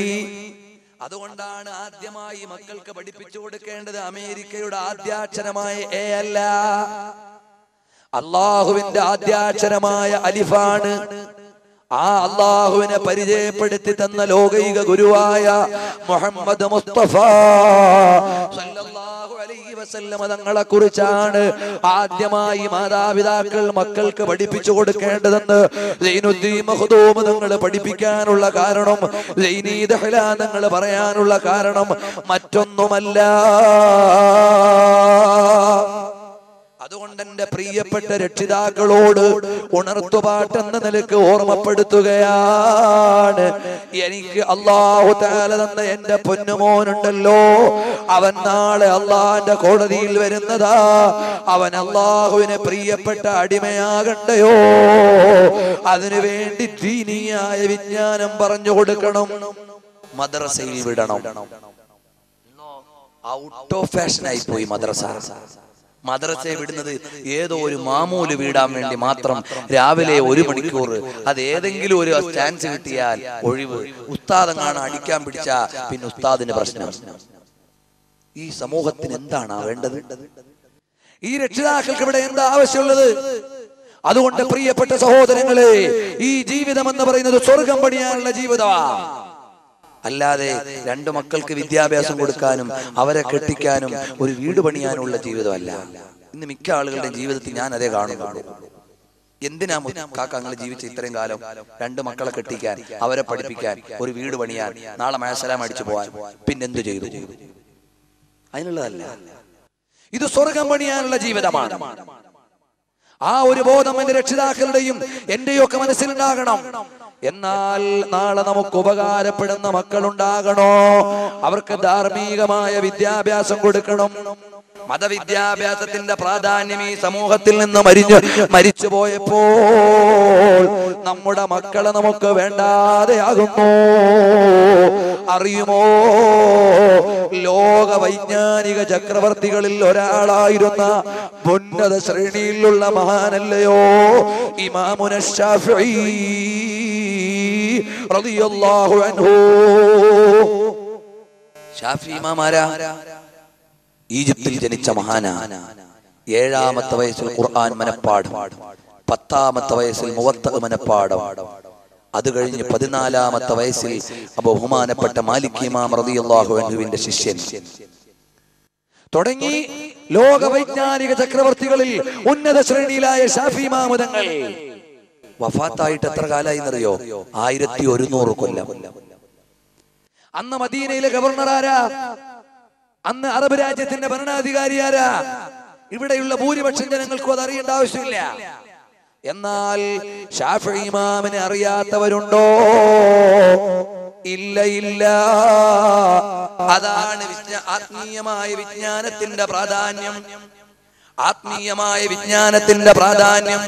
അതുകൊണ്ടാണ് ആദ്യമായി മക്കൾക്ക് പഠിപ്പിച്ചു കൊടുക്കേണ്ടത് അമേരിക്കയുടെ ആദ്യാക്ഷരമായ എ അല്ല, അള്ളാഹുവിന്റെ ആദ്യാക്ഷരമായ അലിഫാണ്. ആ അള്ളാഹുവിനെ പരിചയപ്പെടുത്തി തന്ന ലോകൈക ഗുരുവായ മുഹമ്മദ് മുസ്തഫ സല്ലല്ലാഹു അലൈഹി വസല്ലം തങ്ങളെ കുറിച്ചാണ് ആദ്യമായി മാതാപിതാക്കൾ മക്കൾക്ക് പഠിപ്പിച്ചു കൊടുക്കേണ്ടതെന്ന് സൈനുദ്ദീൻ മഖ്ദൂം തങ്ങൾ പഠിപ്പിക്കാനുള്ള കാരണം, സൈനി ദഹ്ലാൻ തങ്ങൾ പറയാനുള്ള കാരണം മറ്റൊന്നുമല്ല. അതുകൊണ്ട് എന്റെ പ്രിയപ്പെട്ട രക്ഷിതാക്കളോട് ഉണർത്തുപാട്ടെന്ന നിലക്ക് ഓർമ്മപ്പെടുത്തുകയാണ്, എനിക്ക് അല്ലാഹു തആല തന്ന എന്റെ പൊന്നുമോനുണ്ടല്ലോ, അവൻ നാളെ അള്ളാന്റെ കോടതിയിൽ വരുന്നതാ. അവൻ അല്ലാഹുവിനെ പ്രിയപ്പെട്ട അടിമയാകണ്ടയോ, അതിനു വേണ്ടി ദീനിയായ വിജ്ഞാനം പറഞ്ഞു കൊടുക്കണം, മദ്രസയിൽ വിടണം. ഔട്ട് ഓഫ് ഫാഷനായി പോയി മദ്രസ. മദ്രസയെ വിടുന്നത് ഏതോ ഒരു മാമൂല് വീടാൻ വേണ്ടി മാത്രം. രാവിലെ 1 മണിക്കൂർ, അത് ഏതെങ്കിലും ഒരു ചാൻസ് കിട്ടിയാൽ ഒഴിവ്. ഉസ്താദെങ്ങാണ് അടിക്കാൻ പിടിച്ച പിന്നെ ഉസ്താദിന് പ്രശ്നം. ഈ സമൂഹത്തിന് എന്താണ് വേണ്ടത്? ഈ രക്ഷിതാക്കൾക്ക് ഇവിടെ എന്താ ആവശ്യമുള്ളത്? അതുകൊണ്ട് പ്രിയപ്പെട്ട സഹോദരങ്ങളെ, ഈ ജീവിതം എന്ന് പറയുന്നത് സ്വർഗം പണിയാനുള്ള ജീവിതമാണ്. അല്ലാതെ 2 മക്കൾക്ക് വിദ്യാഭ്യാസം കൊടുക്കാനും അവരെ കെട്ടിക്കാനും ഒരു വീട് പണിയാനുള്ള ജീവിതമല്ല. ഇന്ന് മിക്ക ആളുകളുടെ ജീവിതത്തിൽ ഞാൻ അതേ കാണുന്നുള്ളൂ. എന്തിനാ കാക്ക നിങ്ങൾ ജീവിച്ച ഇത്രയും കാലം? 2 മക്കളെ കെട്ടിക്കാൻ, അവരെ പഠിപ്പിക്കാൻ, ഒരു വീട് പണിയാൻ, നാളെ മഴസലാം അടിച്ചു പോവാൻ, പിന്നെന്തു ചെയ്തു? അതിനുള്ളതല്ല. ഇത് സ്വർഗം പണിയാനുള്ള ജീവിതമാണ്. ആ ഒരു ബോധം എന്റെ രക്ഷിതാക്കളുടെയും എന്റെയും ഒക്കെ മനസ്സിലുണ്ടാകണം. എന്നാൽ നാളെ നമുക്ക് ഉപകാരപ്പെടുന്ന മക്കളുണ്ടാകണോ? അവർക്ക് ധാർമ്മികമായ വിദ്യാഭ്യാസം കൊടുക്കണം. മതവിദ്യാഭ്യാസത്തിന്റെ പ്രാധാന്യം ഈ സമൂഹത്തിൽ നിന്ന് മരിച്ചു പോയപ്പോൾ നമ്മുടെ മക്കളെ നമുക്ക് വേണ്ടാതെയാകുന്നു. അറിയുമോ, ലോക വൈജ്ഞാനിക ചക്രവർത്തികളിൽ ഒരാളായിരുന്ന ഉന്നത ശ്രേണിയിലുള്ള മഹാനല്ലയോ ഇമാമുന ശാഫിഈ റളിയല്ലാഹു അൻഹു. ശാഫിഈ ഇമാമാരാ ഈജിപ്തിൽ ജനിച്ച മഹാനാ. 7ാമത്തെ വയസ്സിൽ ഖുർആൻ മനപ്പാഠം, 10ാമത്തെ വയസ്സിൽ മുവത്ത മനപ്പാഠം. അത് കഴിഞ്ഞ് 14ാമത്തെ വയസ്സിൽ ബഹുമാനപ്പെട്ട മാലിക് ഇമാം റളിയല്ലാഹു അൻഹുവിന്റെ ശിഷ്യൻ തുടങ്ങി ലോക വൈജ്ഞാനിക ചക്രവർത്തികളിൽ ഉന്നത ശ്രേണിയിലായ ശാഫിഈ ഇമാം തങ്ങൾ വഫാത്തായിട്ട് എത്ര കാലമായി എന്നറിയോ? 1100 കൊല്ലം. അന്ന് മദീനയിലെ ഗവർണർ ആരാ? അന്ന് അറബ് രാജ്യത്തിന്റെ ഭരണാധികാരി ആരാ? ഇവിടെയുള്ള ഭൂരിപക്ഷം ജനങ്ങൾക്കും അത് അറിയേണ്ട ആവശ്യമില്ല. എന്നാൽ ശാഫിഈ ഇമാമിനെ അറിയാത്തവരുണ്ടോ? ഇല്ല, ഇല്ല. അതാണ് ആത്മീയമായ വിജ്ഞാനത്തിന്റെ പ്രാധാന്യം. ആത്മീയമായ വിജ്ഞാനത്തിന്റെ പ്രാധാന്യം